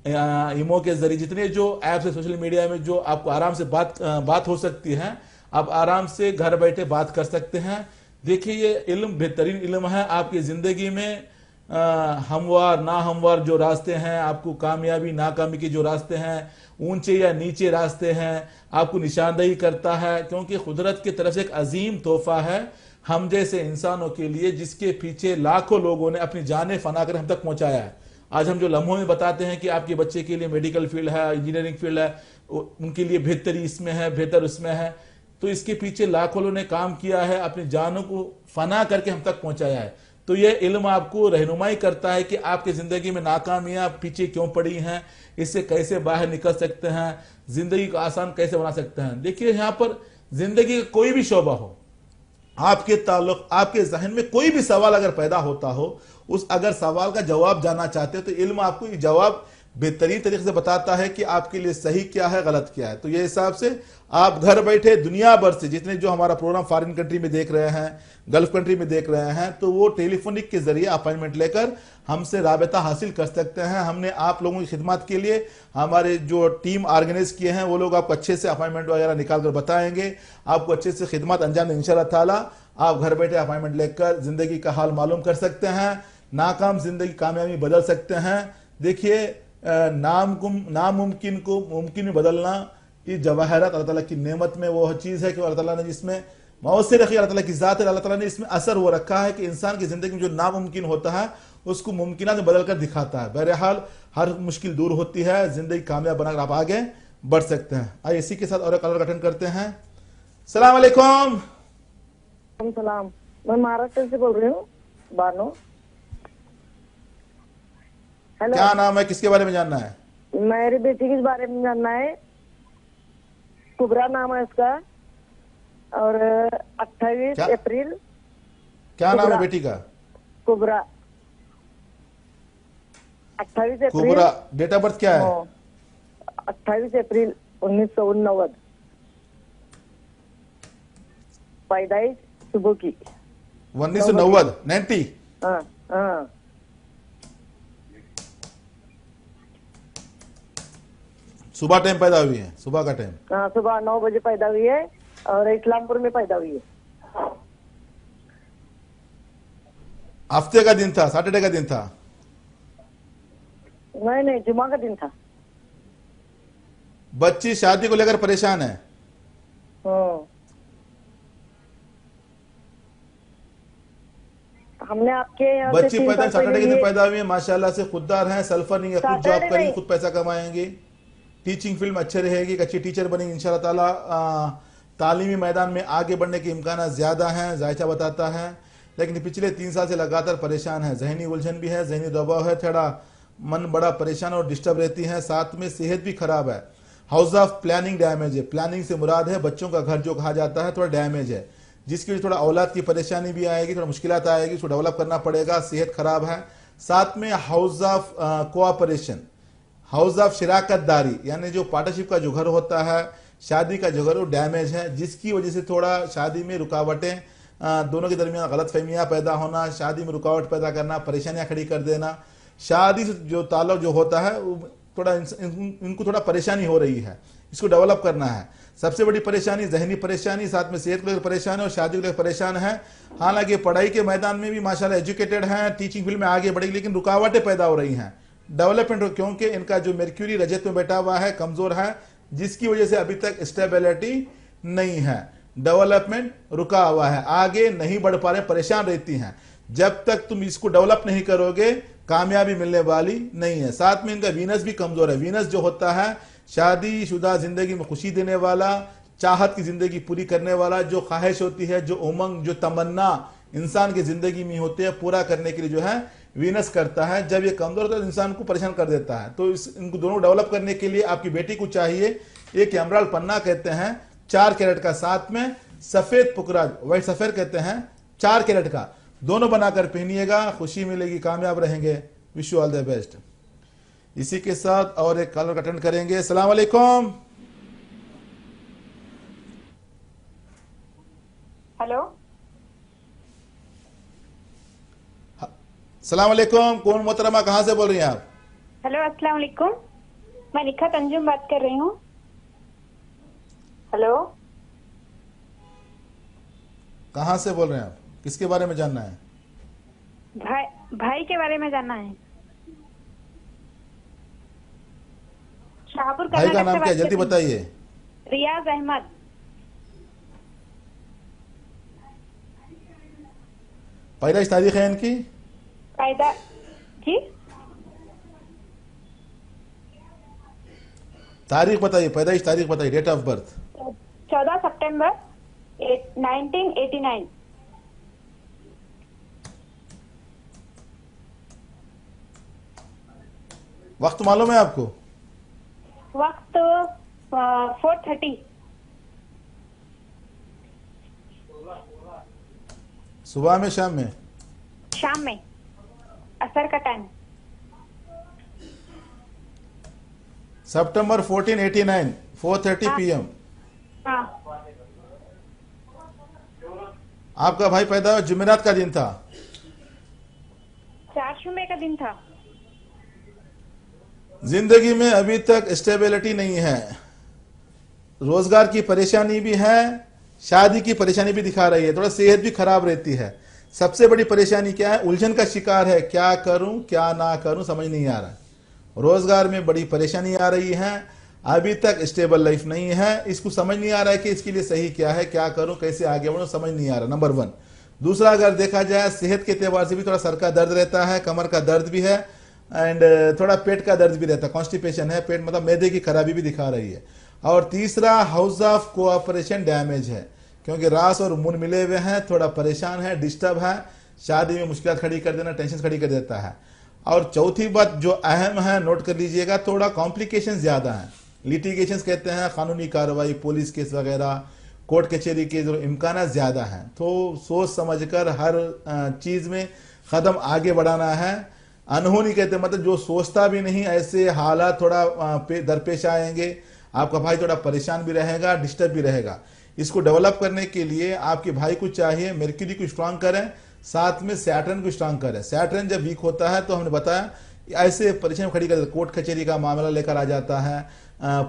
इमो के जरिए, जितने जो ऐप्स है सोशल मीडिया में जो आपको आराम से बात हो सकती है, आप आराम से घर बैठे बात कर सकते हैं। देखिए ये इल्म बेहतरीन इल्म है। आपकी जिंदगी में हमवार ना हमवार जो रास्ते हैं, आपको कामयाबी नाकामी के जो रास्ते हैं, ऊंचे या नीचे रास्ते हैं, आपको निशानदेही करता है, क्योंकि कुदरत की तरफ से एक अजीम तोहफा है हम जैसे इंसानों के लिए, जिसके पीछे लाखों लोगों ने अपनी जानें फना कर हम तक पहुंचाया है। आज हम जो लम्हों में बताते हैं कि आपके बच्चे के लिए मेडिकल फील्ड है, इंजीनियरिंग फील्ड है, उनके लिए बेहतरी इसमें है, बेहतर उसमें है, तो इसके पीछे लाखों लोगों ने काम किया है, अपनी जानों को फना करके हम तक पहुंचाया है। तो ये इल्म आपको रहनुमाई करता है कि आपकी जिंदगी में नाकामियां पीछे क्यों पड़ी हैं, इससे कैसे बाहर निकल सकते हैं, जिंदगी को आसान कैसे बना सकते हैं। देखिए यहाँ पर जिंदगी का कोई भी शोबा हो, आपके ताल्लुक, आपके जहन में कोई भी सवाल अगर पैदा होता हो, उस अगर सवाल का जवाब जानना चाहते हो तो इल्म आपको ये जवाब बेहतरीन तरीके से बताता है कि आपके लिए सही क्या है, गलत क्या है। तो ये हिसाब से आप घर बैठे दुनिया भर से जितने जो हमारा प्रोग्राम फॉरेन कंट्री में देख रहे हैं, गल्फ कंट्री में देख रहे हैं, तो वो टेलीफोनिक के जरिए अपॉइंटमेंट लेकर हमसे राबता हासिल कर सकते हैं। हमने आप लोगों की खिदमत के लिए हमारे जो टीम ऑर्गेनाइज किए हैं, वो लोग आपको अच्छे से अपॉइंटमेंट वगैरह निकाल कर बताएंगे, आपको अच्छे से खिदमत अंजाम देंगे। इंशाअल्लाह ताला आप घर बैठे अपॉइंटमेंट लेकर जिंदगी का हाल मालूम कर सकते हैं, नाकाम जिंदगी कामयाबी बदल सकते हैं। देखिए नामुमकिन को मुमकिन में बदलना, ये जवाहरात अल्लाह ताला की नेमत में वो चीज़ है कि अल्लाह ताला ने जिसमें मौसर रखी, अल्लाह ताला की ज़ात है, अल्लाह ताला ने इसमें असर वो रखा है कि इंसान की ज़िंदगी में जो नामुमकिन होता है उसको मुमकिन में बदल कर दिखाता है। बहरहाल हर मुश्किल दूर होती है, ज़िंदगी कामयाब बनाकर आप आगे बढ़ सकते हैं। आइए इसी के साथ और एक कॉलर अटेंड करते हैं। सलाम अलैकुम। सलाम, मैं महाराष्ट्र से बोल रही हूँ, बानो। हेलो, क्या नाम है, किसके बारे में जानना है? मेरी बेटी के बारे में जानना है। कुबरा नाम है उसका, और 28 अप्रैल। क्या नाम है बेटी का? कुबरा, 28 अप्रैल। कुबरा, डेट ऑफ बर्थ क्या है? 28 अप्रैल 1989, पैदाइश सुबह की 1990। हाँ हाँ। सुबह टाइम पैदा हुई है, सुबह का टाइम? हाँ, सुबह 9 बजे पैदा हुई है और इस्लामपुर में पैदा हुई है। हफ्ते का दिन था, सैटरडे का दिन था? नहीं, जुमा का दिन था। बच्ची शादी को लेकर परेशान है? हाँ। हमने आपके यहाँ से बच्चे 3 पैदा साल सैटरडे पहले के दिन लिए। पैदा हुए हैं, माशाल्लाह से खुददार हैं, सल्फर नहीं है, खुद जॉब सैटरडे करेंगे, नहीं। खुद पैसा कमाएंगे, टीचिंग फील्ड में अच्छे रहेगी, एक अच्छी टीचर बनेंगे इंशाल्लाह ताला। तालीमी मैदान में आगे बढ़ने के इम्कान ज़्यादा हैं, जायचा बताता है। लेकिन पिछले 3 साल से लगातार परेशान है, जहनी उलझन भी है, जहनी दबाव है, थोड़ा मन बड़ा परेशान और डिस्टर्ब रहती है, साथ में सेहत भी खराब है। हाउस ऑफ प्लानिंग डैमेज है, प्लानिंग से मुराद है बच्चों का घर जो कहा जाता है, थोड़ा डैमेज है, जिसकी वजह थोड़ा औलाद की परेशानी भी आएगी, थोड़ा मुश्किलात आएगी, उसको डेवलप करना पड़ेगा, सेहत खराब है। साथ में house of cooperation, house of शिराकतदारी, यानी जो पार्टनरशिप का जो घर होता है, शादी का जो घर, वो डैमेज है, जिसकी वजह से थोड़ा शादी में रुकावटें, दोनों के दरमियान गलत फहमियाँ पैदा होना, शादी में रुकावट पैदा करना, परेशानियां खड़ी कर देना, शादी से जो ताल्लुक जो होता है वो थोड़ा इनको थोड़ा परेशानी हो रही है, इसको डेवलप करना है। सबसे बड़ी परेशानी जहनी परेशानी, साथ में सेहत को लेकर परेशान है और शादी को लेकर परेशान है। हालांकि पढ़ाई के मैदान में भी माशाल्लाह एजुकेटेड हैं, टीचिंग फील्ड में आगे बढ़ेगी, लेकिन रुकावटें पैदा हो रही हैं डेवलपमेंट, क्योंकि इनका जो मर्क्यूरी रजत में बैठा हुआ है, कमजोर है, जिसकी वजह से अभी तक स्टेबिलिटी नहीं है, डेवलपमेंट रुका हुआ है, आगे नहीं बढ़ पा रहे, परेशान रहती हैं। जब तक तुम इसको डेवलप नहीं करोगे कामयाबी मिलने वाली नहीं है। साथ में इनका वीनस भी कमजोर है। वीनस जो होता है शादी शुदा जिंदगी में खुशी देने वाला, चाहत की जिंदगी पूरी करने वाला, जो ख्वाहिश होती है, जो उमंग, जो तमन्ना इंसान की जिंदगी में होती है, पूरा करने के लिए जो है वीनस करता है। जब ये कमजोर होता है तो इंसान को परेशान कर देता है। तो इनको दोनों डेवलप करने के लिए आपकी बेटी को चाहिए एक एमराल्ड पन्ना कहते हैं 4 कैरेट का, साथ में सफेद पुकराज व्हाइट सफेद कहते हैं 4 कैरेट का, दोनों बनाकर पहनिएगा, खुशी मिलेगी, कामयाब रहेंगे। Wish you all the best. इसी के साथ और एक कॉलर अटेंड करेंगे। अस्सलाम वालेकुम। हेलो, अस्सलाम वालेकुम, कौन मोहतरमा, कहां से बोल रही हैं आप? हेलो, अस्सलाम वालेकुम, मैं निखत अंजुम बात कर रही हूँ। हेलो, कहां से बोल रहे हैं आप? किसके बारे में जानना है? भाई के बारे में जानना है। शाहपुर भाई का कर्नाटक नाम से क्या है, बात जल्दी कर रही हूँ। बताइए। रियाज अहमद। पैदाइश तारीख है इनकी? पैदा जी, तारीख बताइए, पैदाइश तारीख बताइए, डेट ऑफ बर्थ। 14 सितंबर 1989। वक्त मालूम है आपको? वक्त 4:30 सुबह में, शाम में? शाम में, असर का टाइम। सितंबर 1489, 4:30 PM। हाँ, आपका भाई पैदा हुआ जुमेरात का दिन था। 4 जुमे का दिन था। जिंदगी में अभी तक स्टेबिलिटी नहीं है, रोजगार की परेशानी भी है, शादी की परेशानी भी दिखा रही है, थोड़ा सेहत भी खराब रहती है। सबसे बड़ी परेशानी क्या है? उलझन का शिकार है, क्या करूं क्या ना करूं समझ नहीं आ रहा। रोजगार में बड़ी परेशानी आ रही है, अभी तक स्टेबल लाइफ नहीं है, इसको समझ नहीं आ रहा है कि इसके लिए सही क्या है, क्या करूं, कैसे आगे बढ़ूं, समझ नहीं आ रहा, नंबर 1। दूसरा, अगर देखा जाए सेहत के एतबार से भी थोड़ा सर का दर्द रहता है, कमर का दर्द भी है, एंड थोड़ा पेट का दर्द भी रहता है, कॉन्स्टिपेशन है, पेट मतलब मैदे की खराबी भी दिखा रही है। और तीसरा, हाउस ऑफ कोऑपरेशन डैमेज है, क्योंकि रास और मून मिले हुए हैं, थोड़ा परेशान है, डिस्टर्ब है, शादी में मुश्किल खड़ी कर देना, टेंशन खड़ी कर देता है। और चौथी बात जो अहम है, नोट कर लीजिएगा, थोड़ा कॉम्प्लिकेशन ज्यादा है, लिटिगेशन कहते हैं, कानूनी कार्रवाई, पुलिस केस वगैरह, कोर्ट कचहरी के जो इम्कान ज्यादा हैं, तो सोच समझकर हर चीज में कदम आगे बढ़ाना है। अनहोनी कहते मतलब जो सोचता भी नहीं, ऐसे हालात थोड़ा दरपेश आएंगे, आपका भाई थोड़ा परेशान भी रहेगा, डिस्टर्ब भी रहेगा। इसको डेवलप करने के लिए आपके भाई को चाहिए मर्क्यूरी को स्ट्रांग करें, साथ में सैटर्न को स्ट्रांग करें। सैटर्न जब वीक होता है तो हमने बताया ऐसे परेशानी खड़ी कर, कोर्ट कचहरी का मामला लेकर आ जाता है,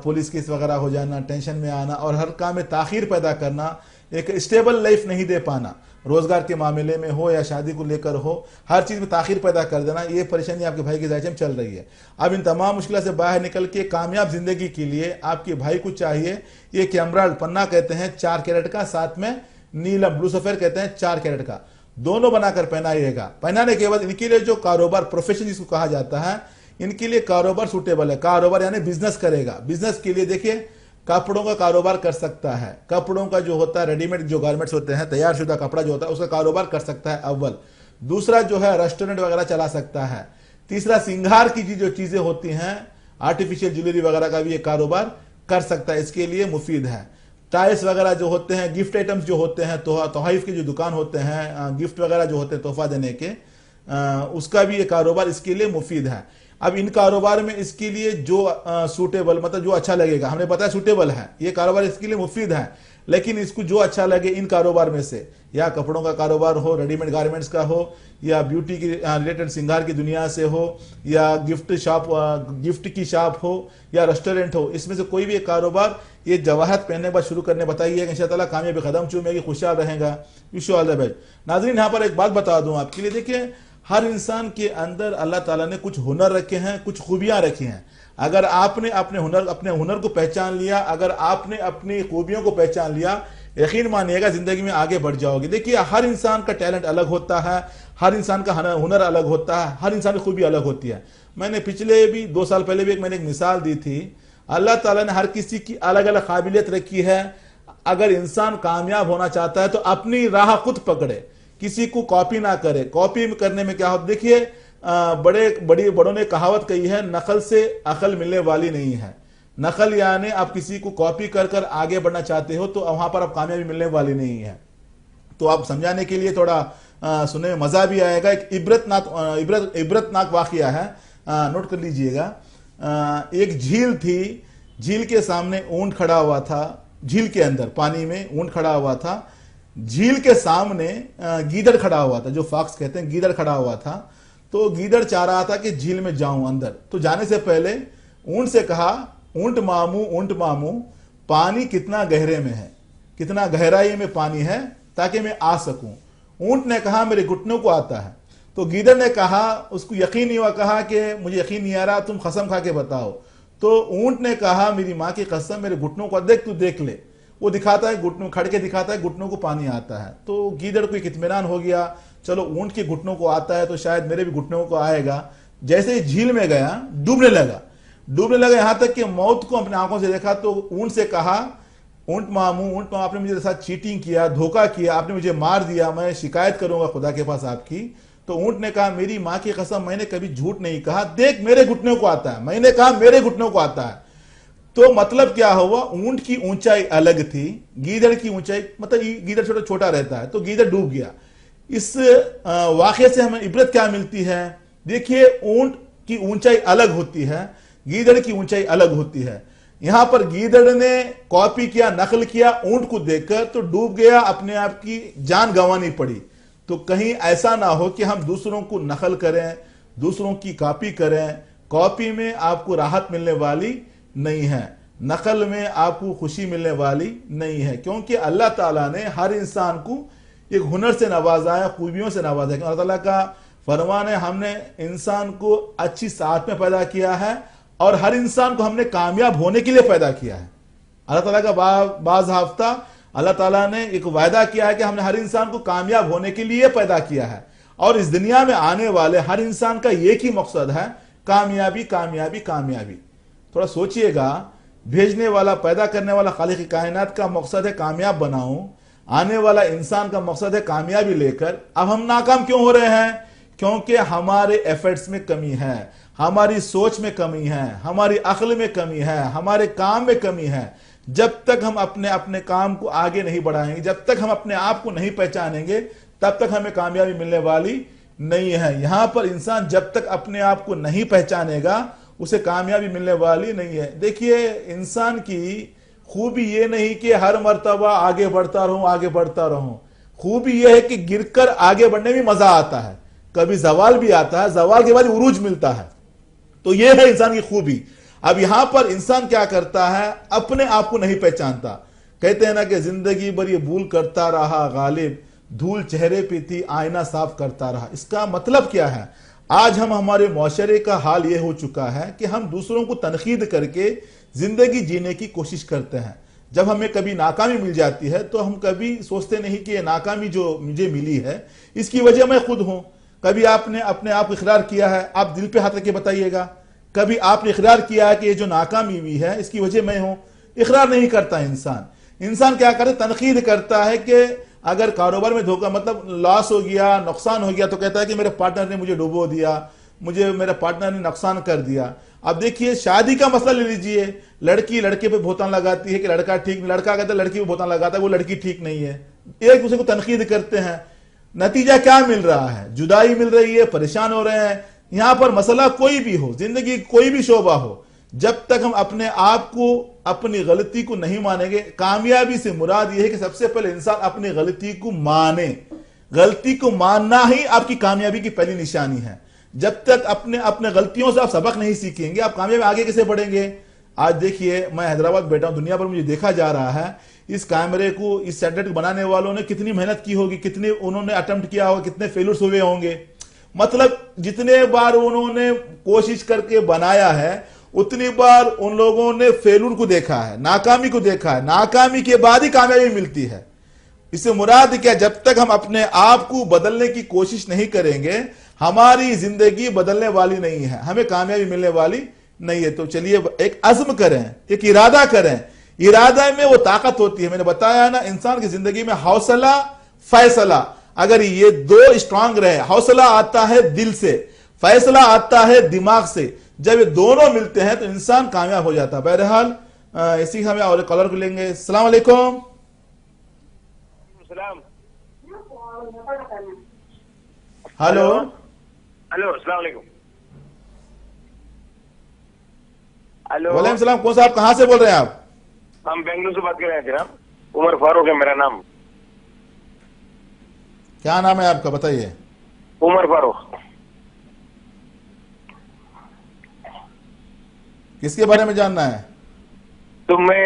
पुलिस केस वगैरह हो जाना, टेंशन में आना और हर काम में ताखीर पैदा करना, एक स्टेबल लाइफ नहीं दे पाना, रोजगार के मामले में हो या शादी को लेकर हो, हर चीज में ताखीर पैदा कर देना, ये परेशानी आपके भाई के जायचे में चल रही है। अब इन तमाम मुश्किलों से बाहर निकल के कामयाब जिंदगी के लिए आपके भाई को चाहिए एक एमराल्ड पन्ना कहते हैं 4 कैरेट का, साथ में नीलम ब्लू सफेद कहते हैं 4 कैरेट का, दोनों बनाकर पहनाइएगा। पहनाने के बाद इनके लिए जो कारोबार प्रोफेशन जिसको कहा जाता है, इनके लिए कारोबार सूटेबल है। कारोबार यानी बिजनेस करेगा। बिजनेस के लिए देखिए कपड़ों का कारोबार कर सकता है। कपड़ों का जो होता है रेडीमेड जो गारमेंट्स होते हैं, तैयार शुदा कपड़ा जो होता है उसका कारोबार कर सकता है अव्वल। दूसरा जो है रेस्टोरेंट वगैरह चला सकता है। तीसरा सिंगार की जो चीजें होती हैं, आर्टिफिशियल ज्वेलरी वगैरह का भी ये कारोबार कर सकता है, इसके लिए मुफीद है। टाइल्स वगैरह जो होते हैं, गिफ्ट आइटम्स जो होते हैं, तोहफे की जो दुकान होते हैं, गिफ्ट वगैरह जो होते हैं तोहफा देने के, उसका भी ये कारोबार इसके लिए मुफीद है। अब इन कारोबार में इसके लिए जो सूटेबल मतलब जो अच्छा लगेगा, हमने बताया सूटेबल है, ये कारोबार इसके लिए मुफीद है, लेकिन इसको जो अच्छा लगे इन कारोबार में से, या कपड़ों का कारोबार हो, रेडीमेड गारमेंट्स का हो, या ब्यूटी की रिलेटेड सिंगार की दुनिया से हो, या गिफ्ट की शॉप हो, या रेस्टोरेंट हो, इसमें से कोई भी एक कारोबार ये जवाहरात पहनने के बाद शुरू करने बताइए, इंशाअल्लाह कामयाबी कदम चूमेगी, खुशहाल रहेगा। Wish you all the best. नाज़रीन, यहाँ पर एक बात बता दूं आपके लिए, देखिए हर इंसान के अंदर अल्लाह ताला ने कुछ हुनर रखे हैं, कुछ खूबियां रखी हैं। अगर आपने अपने हुनर को पहचान लिया, अगर आपने अपनी खूबियों को पहचान लिया, यकीन मानिएगा जिंदगी में आगे बढ़ जाओगे। देखिए हर इंसान का टैलेंट अलग होता है, हर इंसान का हुनर अलग होता है, हर इंसान की खूबी अलग होती है। मैंने पिछले भी 2 साल पहले भी मैंने एक मिसाल दी थी। अल्लाह ताला ने हर किसी की अलग अलग काबिलियत रखी है। अगर इंसान कामयाब होना चाहता है तो अपनी राह खुद पकड़े, किसी को कॉपी ना करे। कॉपी करने में क्या होता, देखिए बड़ों ने कहावत कही है, नकल से अकल मिलने वाली नहीं है। नकल यानी आप किसी को कॉपी कर कर आगे बढ़ना चाहते हो तो वहां पर आप कामयाबी मिलने वाली नहीं है। तो आप समझाने के लिए थोड़ा सुनने में मजा भी आएगा। एक इबरतनाक वाकया है, नोट कर लीजिएगा। एक झील थी, झील के सामने ऊंट खड़ा हुआ था। झील के अंदर पानी में ऊंट खड़ा हुआ था। झील के सामने गीदड़ खड़ा हुआ था, जो फॉक्स कहते हैं, गीदड़ खड़ा हुआ था। तो गीदड़ चाह रहा था कि झील में जाऊं अंदर। तो जाने से पहले ऊंट से कहा, ऊंट मामू पानी कितना गहरे में है, कितना गहराई में पानी है ताकि मैं आ सकूं। ऊंट ने कहा मेरे घुटनों को आता है। तो गीदड़ ने कहा, उसको यकीन नहीं हुआ, कहा कि मुझे यकीन नहीं आ रहा, तुम कसम खा के बताओ। तो ऊंट ने कहा मेरी माँ की कसम, मेरे घुटनों को देख, तू देख ले। वो दिखाता है घुटनों, खड़ के दिखाता है, घुटनों को पानी आता है। तो गीदड़ को एक इत्मीनान हो गया, चलो ऊंट के घुटनों को आता है तो शायद मेरे भी घुटनों को आएगा। जैसे ही झील में गया, डूबने लगा यहां तक कि मौत को अपने आंखों से देखा। तो ऊंट से कहा, ऊंट मामू आपने मुझे साथ चीटिंग किया, धोखा किया, आपने मुझे मार दिया, मैं शिकायत करूंगा खुदा के पास आपकी। तो ऊंट ने कहा मेरी माँ की कसम, मैंने कभी झूठ नहीं कहा, देख मेरे घुटनों को आता है। मैंने कहा मेरे घुटनों को आता है। तो मतलब क्या हुआ, ऊंट की ऊंचाई अलग थी, गीदड़ की ऊंचाई, मतलब गीदड़ छोटा रहता है, तो गीदड़ डूब गया। इस वाकये से हमें इबरत क्या मिलती है, देखिए ऊंट की ऊंचाई अलग होती है, गीदड़ की ऊंचाई अलग होती है। यहां पर गीदड़ ने कॉपी किया, नकल किया ऊंट को देखकर, तो डूब गया, अपने आप की जान गंवानी पड़ी। तो कहीं ऐसा ना हो कि हम दूसरों को नकल करें, दूसरों की कॉपी करें। कॉपी में आपको राहत मिलने वाली नहीं है, नकल में आपको खुशी मिलने वाली नहीं है, क्योंकि अल्लाह ताला ने हर इंसान को एक हुनर से नवाजा है, खूबियों से नवाजा है। अल्लाह ताला का फरमान है, हमने इंसान को अच्छी साथ में पैदा किया है और हर इंसान को हमने कामयाब होने के लिए पैदा किया है। अल्लाह ताला का बाज हाफ्ता अल्लाह ताला ने एक वायदा किया है कि हमने हर इंसान को कामयाब होने के लिए पैदा किया है, और इस दुनिया में आने वाले हर इंसान का एक ही मकसद है, कामयाबी कामयाबी कामयाबी। थोड़ा सोचिएगा, भेजने वाला, पैदा करने वाला खालिक कायनात का मकसद है कामयाब बनाऊं, आने वाला इंसान का मकसद है कामयाबी लेकर। अब हम नाकाम क्यों हो रहे हैं, क्योंकि हमारे एफर्ट्स में कमी है, हमारी सोच में कमी है, हमारी अक्ल में कमी है, हमारे काम में कमी है। जब तक हम अपने अपने काम को आगे नहीं बढ़ाएंगे, जब तक हम अपने आप को नहीं पहचानेंगे, तब तक हमें कामयाबी मिलने वाली नहीं है। यहां पर इंसान जब तक अपने आप को नहीं पहचानेगा, उसे कामयाबी मिलने वाली नहीं है। देखिए इंसान की खूबी ये नहीं कि हर मर्तबा आगे बढ़ता रहूं। खूबी यह है कि गिरकर आगे बढ़ने में मजा आता है, कभी जवाल भी आता है, जवाल के बाद उरूज मिलता है। तो यह है इंसान की खूबी। अब यहां पर इंसान क्या करता है, अपने आप को नहीं पहचानता। कहते हैं ना कि जिंदगी भर ये भूल करता रहा गालिब, धूल चेहरे पे थी आईना साफ करता रहा। इसका मतलब क्या है, आज हम हमारे मुआशरे का हाल यह हो चुका है कि हम दूसरों को तनकीद करके जिंदगी जीने की कोशिश करते हैं। जब हमें कभी नाकामी मिल जाती है तो हम कभी सोचते नहीं कि ये नाकामी जो मुझे मिली है इसकी वजह मैं खुद हूं। कभी आपने अपने आप इकरार किया है, आप दिल पे हाथ रख के बताइएगा, कभी आपने इकरार किया है कि ये जो नाकामी हुई है इसकी वजह मैं हूं? इकरार नहीं करता इंसान क्या करे, तनकीद करता है कि अगर कारोबार में धोखा मतलब लॉस हो गया, नुकसान हो गया, तो कहता है कि मेरे पार्टनर ने मुझे डुबो दिया, मुझे मेरे पार्टनर ने नुकसान कर दिया। अब देखिए शादी का मसला ले लीजिए, लड़की लड़के पे भोतान लगाती है कि लड़का ठीक, लड़का कहता है लड़की पे भोतान लगाता है वो लड़की ठीक नहीं है, एक दूसरे को तनकीद करते हैं। नतीजा क्या मिल रहा है? जुदाई मिल रही है, परेशान हो रहे हैं। यहां पर मसला कोई भी हो, जिंदगी कोई भी शोबा हो, जब तक हम अपने आप को अपनी गलती को नहीं मानेंगे, कामयाबी से मुराद यह है कि सबसे पहले इंसान अपनी गलती को माने। गलती को मानना ही आपकी कामयाबी की पहली निशानी है। जब तक अपने गलतियों से आप सबक नहीं सीखेंगे, आप कामयाबी आगे कैसे बढ़ेंगे? आज देखिए मैं हैदराबाद बैठा हूं, दुनिया भर मुझे देखा जा रहा है इस कैमरे को, इस सैटेलाइट को बनाने वालों ने कितनी मेहनत की होगी, कितने उन्होंने अटेम्प्ट किया होगा, कितने फेल्यूर्स हुए होंगे। मतलब जितने बार उन्होंने कोशिश करके बनाया है उतनी बार उन लोगों ने फेल्यूर को देखा है, नाकामी को देखा है, नाकामी के बाद ही कामयाबी मिलती है। इससे मुराद क्या? जब तक हम अपने आप को बदलने की कोशिश नहीं करेंगे हमारी जिंदगी बदलने वाली नहीं है, हमें कामयाबी मिलने वाली नहीं है। तो चलिए एक अज़्म करें, एक इरादा करें। इरादा में वो ताकत होती है। मैंने बताया ना, इंसान की जिंदगी में हौसला फैसला, अगर ये दो स्ट्रांग रहे, हौसला आता है दिल से, फैसला आता है दिमाग से, जब ये दोनों मिलते हैं तो इंसान कामयाब हो जाता है। बहरहाल इसी हमें और कॉलर को लेंगे। अस्सलाम वालेकुम। हेलो हेलो, अस्सलाम वालेकुम। हेलो, वालेकुम सलाम। कौन सा, आप कहां से बोल रहे हैं आप? हम बेंगलुरु से बात कर रहे हैं जनाब। उमर फारूक है मेरा नाम। क्या नाम है आपका, बताइए। उमर फारूक। किसके बारे में जानना है? तो मैं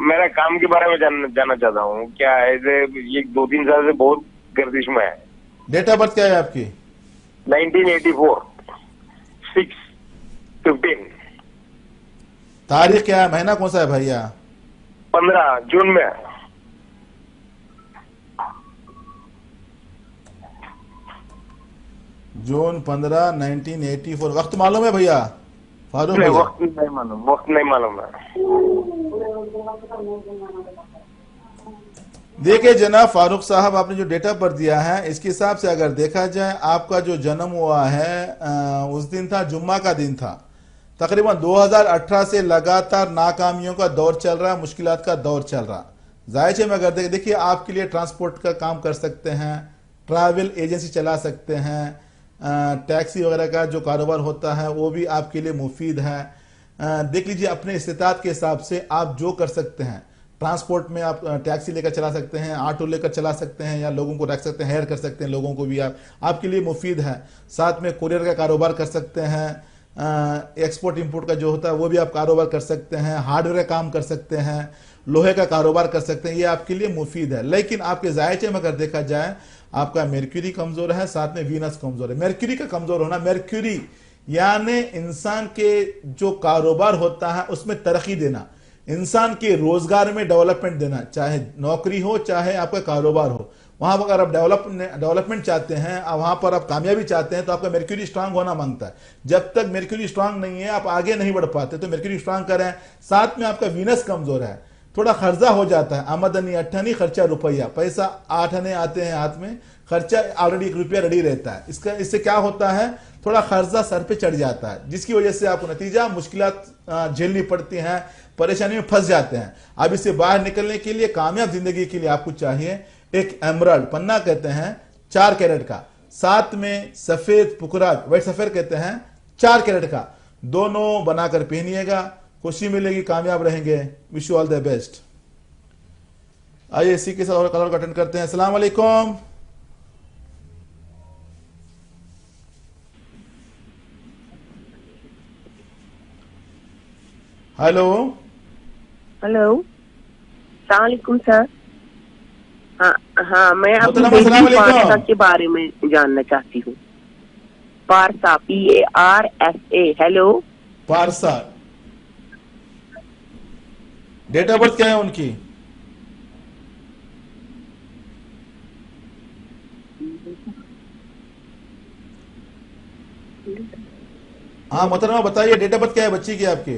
मेरा काम के बारे में जानना चाहता हूँ। क्या ऐसे ये 2-3 साल से बहुत गर्दिश में है। डेट ऑफ बर्थ क्या है आपकी? 1984 6/15। तारीख क्या है, महीना कौन सा है भैया? 15 जून में। जून 15 1984। वक्त मालूम है भैया? फारूक भैया वक्त नहीं मालूम, वक्त नहीं मालूम है। देखिए जनाब फारूक साहब, आपने जो डेट ऑफ बर्थ दिया है इसके हिसाब से अगर देखा जाए आपका जो जन्म हुआ है उस दिन था, जुम्मा का दिन था। तकरीबन 2018 से लगातार नाकामियों का दौर चल रहा है, मुश्किलात का दौर चल रहा। जाहिर है मैं अगर देखिए आपके लिए ट्रांसपोर्ट का काम कर सकते हैं, ट्रैवल एजेंसी चला सकते हैं, टैक्सी वगैरह का जो कारोबार होता है वो भी आपके लिए मुफीद है। देख लीजिए अपने इस्तिताअत के हिसाब से आप जो कर सकते हैं, ट्रांसपोर्ट में आप टैक्सी लेकर चला सकते हैं, ऑटो लेकर चला सकते हैं, या लोगों को रख सकते हैं, हायर कर सकते हैं लोगों को भी, आपके लिए मुफीद है। साथ में कुरियर का कारोबार कर सकते हैं, एक्सपोर्ट इंपोर्ट का जो होता है वो भी आप कारोबार कर सकते हैं, हार्डवेयर का काम कर सकते हैं, लोहे का कारोबार कर सकते हैं, ये आपके लिए मुफीद है। लेकिन आपके जायचे में अगर देखा जाए आपका मेर्क्यूरी कमजोर है, साथ में वीनस कमजोर है। मेर्क्यूरी का कमजोर होना, मेर्क्यूरी यानी इंसान के जो कारोबार होता है उसमें तरक्की देना, इंसान के रोजगार में डेवलपमेंट देना, चाहे नौकरी हो चाहे आपका कारोबार हो, वहां पर अगर आप डेवलपमेंट चाहते हैं, वहां पर आप कामयाबी चाहते हैं तो आपका मेर्क्यूरी स्ट्रांग होना मांगता है। जब तक मेर्क्यूरी स्ट्रांग नहीं है आप आगे नहीं बढ़ पाते, तो मेर्क्यूरी स्ट्रांग करें। साथ में आपका वीनस कमजोर है, थोड़ा खर्चा हो जाता है, आमदनी 8 आने खर्चा रुपया, पैसा 8 आने आते हैं हाथ में, खर्चा ऑलरेडी 1 रुपया रेडी रहता है। इससे क्या होता है, थोड़ा खर्चा सर पे चढ़ जाता है, जिसकी वजह से आपको नतीजा मुश्किलात झेलनी पड़ती हैं, परेशानी में फंस जाते हैं। अब इससे बाहर निकलने के लिए, कामयाब जिंदगी के लिए आपको चाहिए एक एमराल्ड पन्ना कहते हैं 4 कैरेट का, साथ में सफेद पुकराज व्हाइट सफेद कहते हैं 4 कैरेट का, दोनों बनाकर पहनिएगा, खुशी मिलेगी, कामयाब रहेंगे। Wish you all the best. आइए इसी के साथ और कलर का अटेंड करते हैं। अस्सलाम वालेकुम। हेलो हेलो, अस्सलाम वालेकुम सर। हाँ मैं अपनी अस्सलाम बेटी वालेकुम। पारसा के बारे में जानना चाहती हूँ। Parsa, PARSA। Hello Parsa, date of birth क्या है उनकी? हाँ मोहतरमा बताइए, डेट ऑफ बर्थ क्या है बच्ची की आपकी?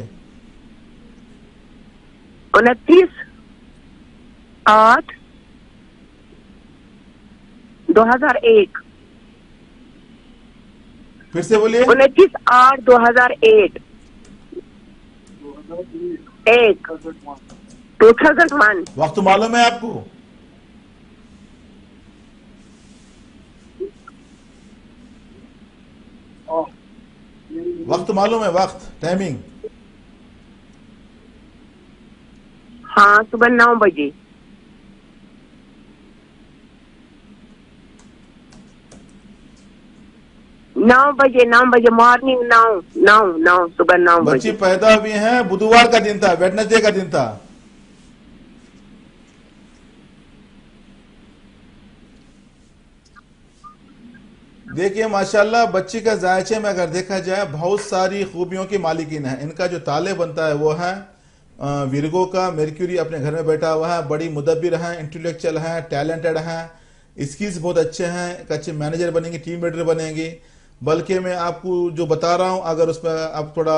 29/8/2001। फिर से बोलिए। 29/8/2001। 2001। वक्त मालूम है आपको? वक्त मालूम है? वक्त, टाइमिंग? हाँ, सुबह 9 बजे। 9 बजे मॉर्निंग 9 सुबह 9 बच्ची बजे। पैदा हुई है बुधवार का दिन था, वेडनेसडे का दिन था। देखिए माशाल्लाह बच्ची का जायचे में अगर देखा जाए बहुत सारी खूबियों की मालिकिन है। इनका जो ताले बनता है वो है विर्गो का। मेर्क्यूरी अपने घर में बैठा हुआ है, बड़ी मुदब्बिर है, इंटेलेक्चुअल है, टैलेंटेड है, स्किल्स बहुत अच्छे हैं, एक अच्छे मैनेजर बनेंगे, टीम लीडर बनेंगी। बल्कि मैं आपको जो बता रहा हूं अगर उस पर आप थोड़ा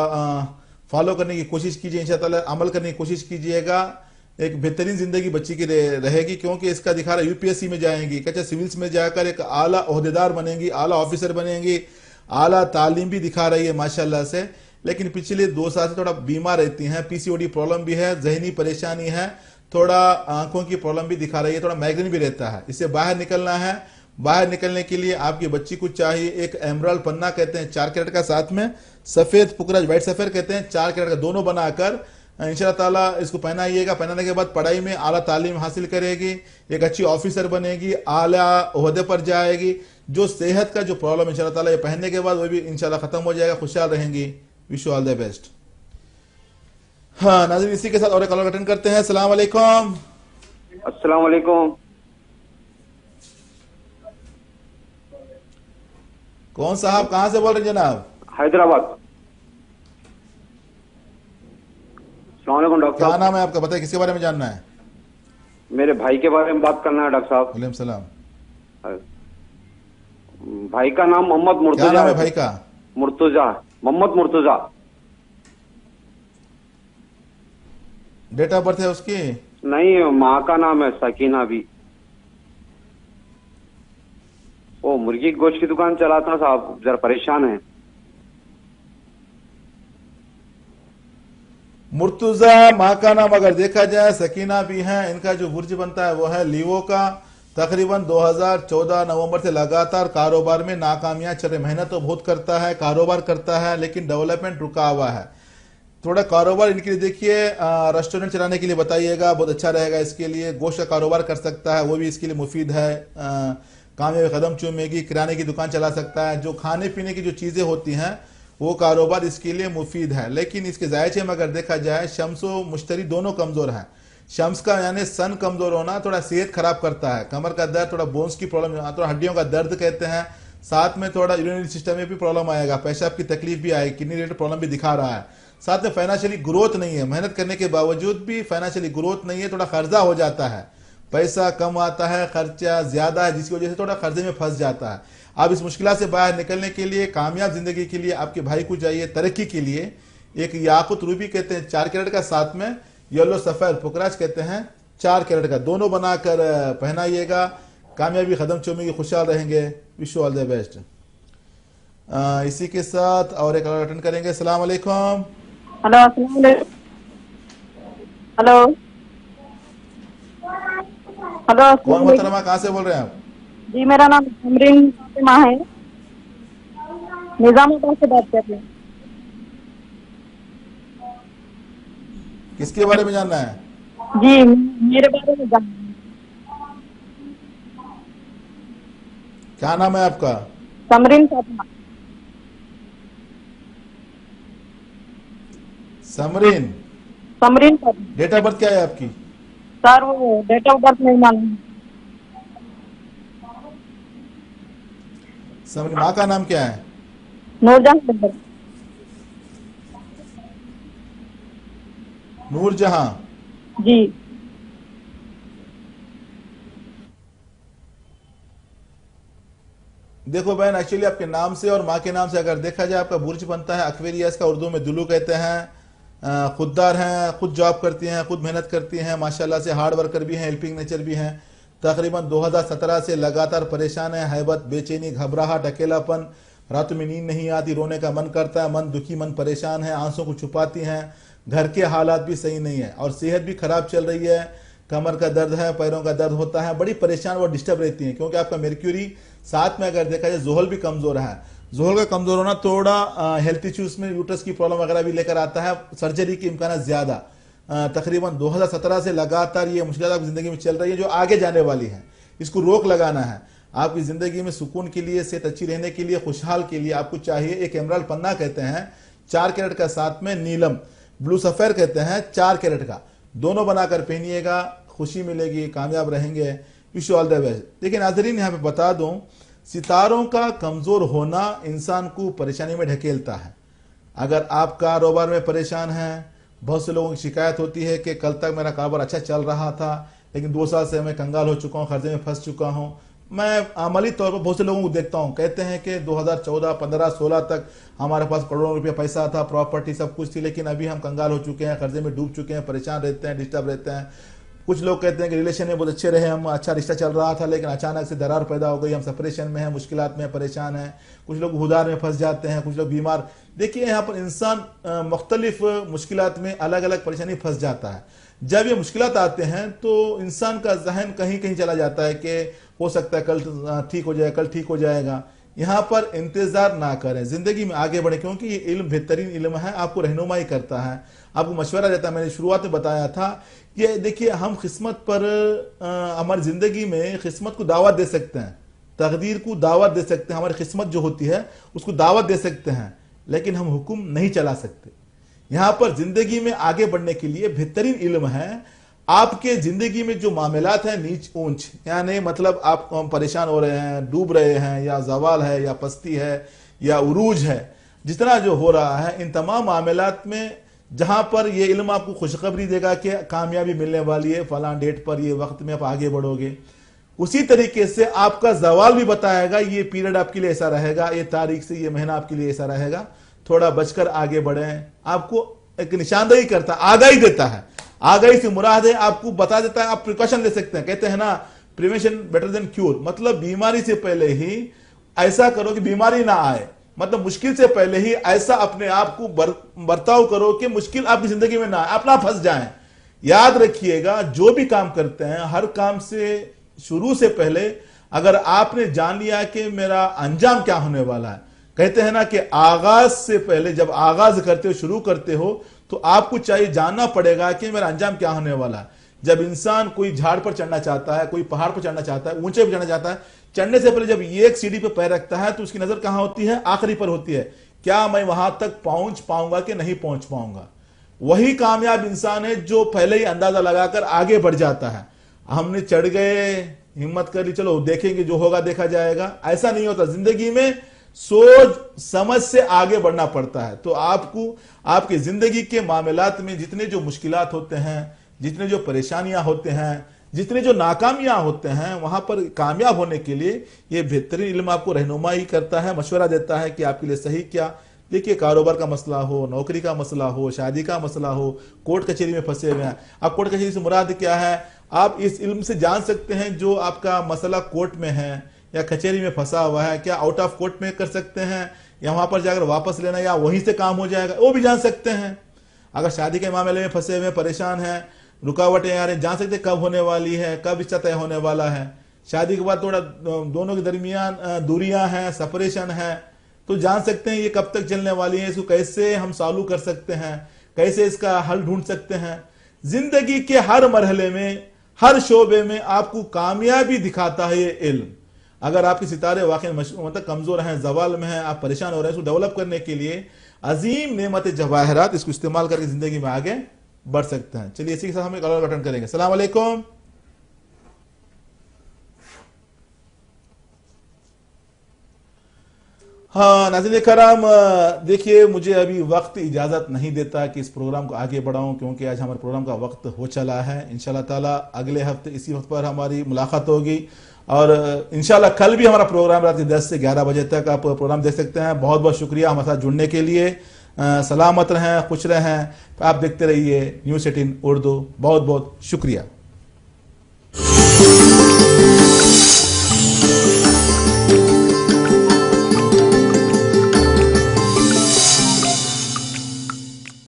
फॉलो करने की कोशिश कीजिए, इंशाअल्लाह अमल करने की कोशिश कीजिएगा, एक बेहतरीन जिंदगी बच्ची की रहेगी। क्योंकि इसका दिखा रहा यूपीएससी में जाएंगी, कच्चा सिविल्स में जाकर एक आला ओहदेदार बनेंगी, आला ऑफिसर बनेंगी, आला तालीम भी दिखा रही है माशाल्लाह से। लेकिन पिछले 2 साल से थोड़ा बीमार रहती हैं, पीसीओडी प्रॉब्लम भी है, जहनी परेशानी है, थोड़ा आंखों की प्रॉब्लम भी दिखा रही है, थोड़ा माइग्रेन भी रहता है। इससे बाहर निकलना है। बाहर निकलने के लिए आपकी बच्ची को चाहिए एक एमराल्ड पन्ना कहते हैं 4 कैरेट का, साथ में सफेद पुकराज व्हाइट सफेद कहते हैं 4 कैरेट का, दोनों बनाकर इंशाअल्लाह ताला इसको पहनाइएगा। पहनाने के बाद पढ़ाई में आला तालीम हासिल करेगी, एक अच्छी ऑफिसर बनेगी, आला ओहदे पर जाएगी। जो सेहत का जो प्रॉब्लम इंशाअल्लाह ताला ये पहनने के बाद वो भी इंशाअल्लाह खत्म हो जाएगा, खुशहाल रहेंगी। Wish you all the best. हाँ नाज़रीन, इसी के साथ और एक कॉलर अटेंड करते हैं। अस्सलाम वालेकुम। अस्सलाम वालेकुम। कौन साहब, कहां से बोल रहे हैं जनाब? हैदराबाद। अस्सलाम वालेकुम डॉक्टर क्या साहब। नाम है आपका, बताइए किसके बारे में जानना है? मेरे भाई के बारे में बात करना है डॉक्टर साहब। वालेकुम सलाम। भाई का नाम मोहम्मद क्या मुर्तजा नाम है भाई का? Murtaza, Mohammad Murtaza. Date of birth है उसकी? नहीं, माँ का नाम है सकीना भी। वो मुर्गी गोश्त की दुकान चलाता साहब, जरा परेशान है। मुर्तुजा माँ का नाम अगर देखा जाए सकीना भी है। इनका जो बुर्ज बनता है वो है लीवो का। तकरीबन 2014 नवंबर से लगातार कारोबार में नाकामियां चल रही। मेहनत तो बहुत करता है, कारोबार करता है, लेकिन डेवलपमेंट रुका हुआ है। थोड़ा कारोबार इनके लिए देखिए, रेस्टोरेंट चलाने के लिए बताइएगा, बहुत अच्छा रहेगा इसके लिए। गोश्त का कारोबार कर सकता है, वो भी इसके लिए मुफीद है। कामयाबी कदम चूमेगी। किराने की दुकान चला सकता है। जो खाने पीने की जो चीजें होती हैं वो कारोबार इसके लिए मुफीद है। लेकिन इसके जायचे में अगर देखा जाए शम्सो मुश्तरी दोनों कमजोर हैं। शम्स का यानी सन कमजोर होना थोड़ा सेहत खराब करता है, कमर का दर्द, थोड़ा बोन्स की प्रॉब्लम, थोड़ा हड्डियों का दर्द कहते हैं। साथ में थोड़ा यूरिनरी सिस्टम में भी प्रॉब्लम आएगा, पेशाब की तकलीफ भी आएगी, किडनी रिलेटेड प्रॉब्लम भी दिखा रहा है। साथ में फाइनेंशियली ग्रोथ नहीं है, मेहनत करने के बावजूद भी फाइनेंशियली ग्रोथ नहीं है, थोड़ा कर्जा हो जाता है, पैसा कम आता है, खर्चा ज्यादा है, जिसकी वजह से थोड़ा कर्जे में फंस जाता है। अब इस मुश्किल से बाहर निकलने के लिए, कामयाब जिंदगी के लिए आपके भाई को चाहिए तरक्की के लिए एक याकुत रूबी कहते हैं 4 कैरेट का, साथ में येलो सफेद पुकराज कहते हैं 4 कैरेट का, दोनों बनाकर पहनाइएगा। कामयाबी कदम चूमेगी, खुशहाल रहेंगे। Wish you all the best. इसी के साथ और एक अटेंड करेंगे। अस्सलाम वालेकुम। हेलो, अस्सलाम वालेकुम। हेलो हेलो, कौन मोहतरमा, कहाँ से बोल रहे हैं आप? जी, मेरा नाम समरीन फातिमा है, निजामुद्दीन से बात कर रही हूँ। किसके बारे में जानना है? जी, मेरे बारे में जानना है। क्या नाम है आपका? Samreen Fatima. Samreen Fatima. Date of birth क्या है आपकी? सर वो डेट ऑफ बर्थ नहीं मालूम। समरीन, माँ का नाम क्या है? नूरजहां। नूरजहां। जी। देखो बहन, एक्चुअली आपके नाम से और माँ के नाम से अगर देखा जाए, आपका बुर्ज बनता है एक्वेरियस का, उर्दू में दुलू कहते हैं। खुददार हैं, खुद जॉब करती हैं, खुद मेहनत करती हैं, माशाल्लाह से हार्ड वर्कर भी हैं, हेल्पिंग नेचर भी हैं। तकरीबन 2017 से लगातार परेशान है, हैबत, बेचैनी, घबराहट, अकेलापन, रातों में नींद नहीं आती, रोने का मन करता है, मन दुखी, मन परेशान है, आंसू को छुपाती हैं। घर के हालात भी सही नहीं है और सेहत भी खराब चल रही है। कमर का दर्द है, पैरों का दर्द होता है, बड़ी परेशान और डिस्टर्ब रहती हैं, क्योंकि आपका मर्क्यूरी साथ में अगर देखा जाए जोहल भी कमजोर है। जोहल का कमजोर होना थोड़ा हेल्थ इश्यूज में, यूट्रस की प्रॉब्लम वगैरह भी लेकर आता है, सर्जरी की इम्कान ज्यादा। तकरीबन 2017 से लगातार ये मुश्किल आपकी जिंदगी में चल रही है, जो आगे जाने वाली है। इसको रोक लगाना है। आपकी जिंदगी में सुकून के लिए, सेहत अच्छी रहने के लिए, खुशहाल के लिए आपको चाहिए एक एमराल्ड पन्ना कहते हैं 4 कैरेट का, साथ में नीलम ब्लू सफेयर कहते हैं 4 कैरेट का, दोनों बनाकर पहनिएगा, खुशी मिलेगी, कामयाब रहेंगे। Wish all the best. लेकिन नाज़रीन, यहाँ पे बता दूं, सितारों का कमजोर होना इंसान को परेशानी में ढकेलता है। अगर आप कारोबार में परेशान हैं, बहुत से लोगों की शिकायत होती है कि कल तक मेरा कारोबार अच्छा चल रहा था, लेकिन 2 साल से मैं कंगाल हो चुका हूँ, कर्जे में फंस चुका हूँ। मैं अमली तौर पर बहुत से लोगों को देखता हूँ, कहते हैं कि 2014, 15, 16 तक हमारे पास करोड़ों रुपया पैसा था, प्रॉपर्टी सब कुछ थी, लेकिन अभी हम कंगाल हो चुके हैं, कर्जे में डूब चुके हैं, परेशान रहते हैं, डिस्टर्ब रहते हैं। कुछ लोग कहते हैं कि रिलेशन में बहुत अच्छे रहे, हम अच्छा रिश्ता चल रहा था, लेकिन अचानक से दरार पैदा हो गई, हम सेपरेशन में हैं, मुश्किलात में परेशान हैं। कुछ लोग उधार में फंस जाते हैं, कुछ लोग बीमार। देखिए, यहाँ पर इंसान मुख्तलिफ मुश्किलात में अलग अलग परेशानी फंस जाता है। जब ये मुश्किलात आते हैं तो इंसान का जहन कहीं कहीं चला जाता है कि हो सकता है कल ठीक हो जाए, कल ठीक हो जाएगा। यहाँ पर इंतजार ना करें, जिंदगी में आगे बढ़े, क्योंकि ये इल्म बेहतरीन इल्म है, आपको रहनुमाई करता है, आपको मशवरा देता है। मैंने शुरुआत में बताया था कि देखिए, हम किस्मत पर हमारी जिंदगी में किस्मत को दावत दे सकते हैं, तकदीर को दावत दे सकते हैं, हमारी किस्मत जो होती है उसको दावत दे सकते हैं, लेकिन हम हुक्म नहीं चला सकते। यहाँ पर जिंदगी में आगे बढ़ने के लिए बेहतरीन इल्म है। आपके जिंदगी में जो मामलात हैं नीच ऊंच, यानी मतलब आप परेशान हो रहे हैं, डूब रहे हैं, या जवाल है, या पस्ती है, या उरूज है, जितना जो हो रहा है, इन तमाम मामलात में जहां पर ये इल्म आपको खुशखबरी देगा कि कामयाबी मिलने वाली है, फलां डेट पर, ये वक्त में आप आगे बढ़ोगे, उसी तरीके से आपका जवाल भी बताएगा, ये पीरियड आपके लिए ऐसा रहेगा, ये तारीख से ये महीना आपके लिए ऐसा रहेगा, थोड़ा बचकर आगे बढ़ें। आपको एक निशानदेही करता है, आगाही देता है। आगाही से मुराद है आपको बता देता है, आप प्रिकॉशन ले सकते हैं। कहते हैं ना, प्रिवेंशन बेटर देन क्यूर, मतलब बीमारी से पहले ही ऐसा करो कि बीमारी ना आए, मतलब मुश्किल से पहले ही ऐसा अपने आप को बर्ताव करो कि मुश्किल आपकी जिंदगी में ना आए, आप ना फंस जाएं। याद रखिएगा, जो भी काम करते हैं, हर काम से शुरू से पहले अगर आपने जान लिया कि मेरा अंजाम क्या होने वाला है, कहते हैं ना कि आगाज से पहले जब आगाज करते हो, शुरू करते हो, तो आपको चाहिए जानना पड़ेगा कि मेरा अंजाम क्या होने वाला है। जब इंसान कोई झाड़ पर चढ़ना चाहता है, कोई पहाड़ पर चढ़ना चाहता है, ऊंचे पर चढ़ना चाहता है, चढ़ने से पहले जब ये एक सीढ़ी पर पैर रखता है तो उसकी नजर कहां होती है? आखिरी पर होती है, क्या मैं वहां तक पहुंच पाऊंगा कि नहीं पहुंच पाऊंगा। वही कामयाब इंसान है जो पहले ही अंदाजा लगाकर आगे बढ़ जाता है। हमने चढ़ गए, हिम्मत कर ली, चलो देखेंगे, जो होगा देखा जाएगा, ऐसा नहीं होता। जिंदगी में सोच समझ से आगे बढ़ना पड़ता है। तो आपको आपकी जिंदगी के मामलात में जितने जो मुश्किलात होते हैं, जितने जो परेशानियां होते हैं, जितने जो नाकामियां होते हैं, वहां पर कामयाब होने के लिए ये बेहतरीन इल्म आपको रहनुमाई करता है, मशवरा देता है कि आपके लिए सही क्या। देखिए, कारोबार का मसला हो, नौकरी का मसला हो, शादी का मसला हो, कोर्ट कचहरी में फंसे हुए हैं। अब कोर्ट कचहरी से मुराद क्या है, आप इस इल्म से जान सकते हैं जो आपका मसला कोर्ट में है या कचहरी में फंसा हुआ है, क्या आउट ऑफ कोर्ट में कर सकते हैं या वहां पर जाकर वापस लेना या वहीं से काम हो जाएगा, वो भी जान सकते हैं। अगर शादी के मामले में फंसे हुए परेशान हैं, रुकावटें आ रही, जान सकते कब होने वाली है, कब रिश्ता तय होने वाला है। शादी के बाद थोड़ा दोनों के दरमियान दूरियां हैं, सेपरेशन है, तो जान सकते हैं ये कब तक चलने वाली है, इसको कैसे हम सॉल्व कर सकते हैं, कैसे इसका हल ढूंढ सकते हैं। जिंदगी के हर मरहले में, हर शोबे में आपको कामयाबी दिखाता है ये इल्म। अगर आपके सितारे वाकई मतलब कमजोर हैं, जवाल में हैं, आप परेशान हो रहे हैं, इसको डेवलप करने के लिए अजीम नेमत जवाहरात, इसको इस्तेमाल करके जिंदगी में आगे बढ़ सकते हैं। चलिए, इसी के साथ हम एक और अटेंड करेंगे। अस्सलाम वालेकुम। हाँ नाज़रीन कराम, देखिए मुझे अभी वक्त इजाज़त नहीं देता कि इस प्रोग्राम को आगे बढ़ाऊं, क्योंकि आज हमारे प्रोग्राम का वक्त हो चला है। इंशाल्लाह ताला अगले हफ्ते इसी वक्त पर हमारी मुलाकात होगी और इंशाल्लाह कल भी हमारा प्रोग्राम रात के 10 से 11 बजे तक आप प्रोग्राम देख सकते हैं। बहुत बहुत शुक्रिया हमारे साथ जुड़ने के लिए। सलामत रहें, खुश रहें। आप देखते रहिए न्यूज़ 18 उर्दू। बहुत बहुत शुक्रिया।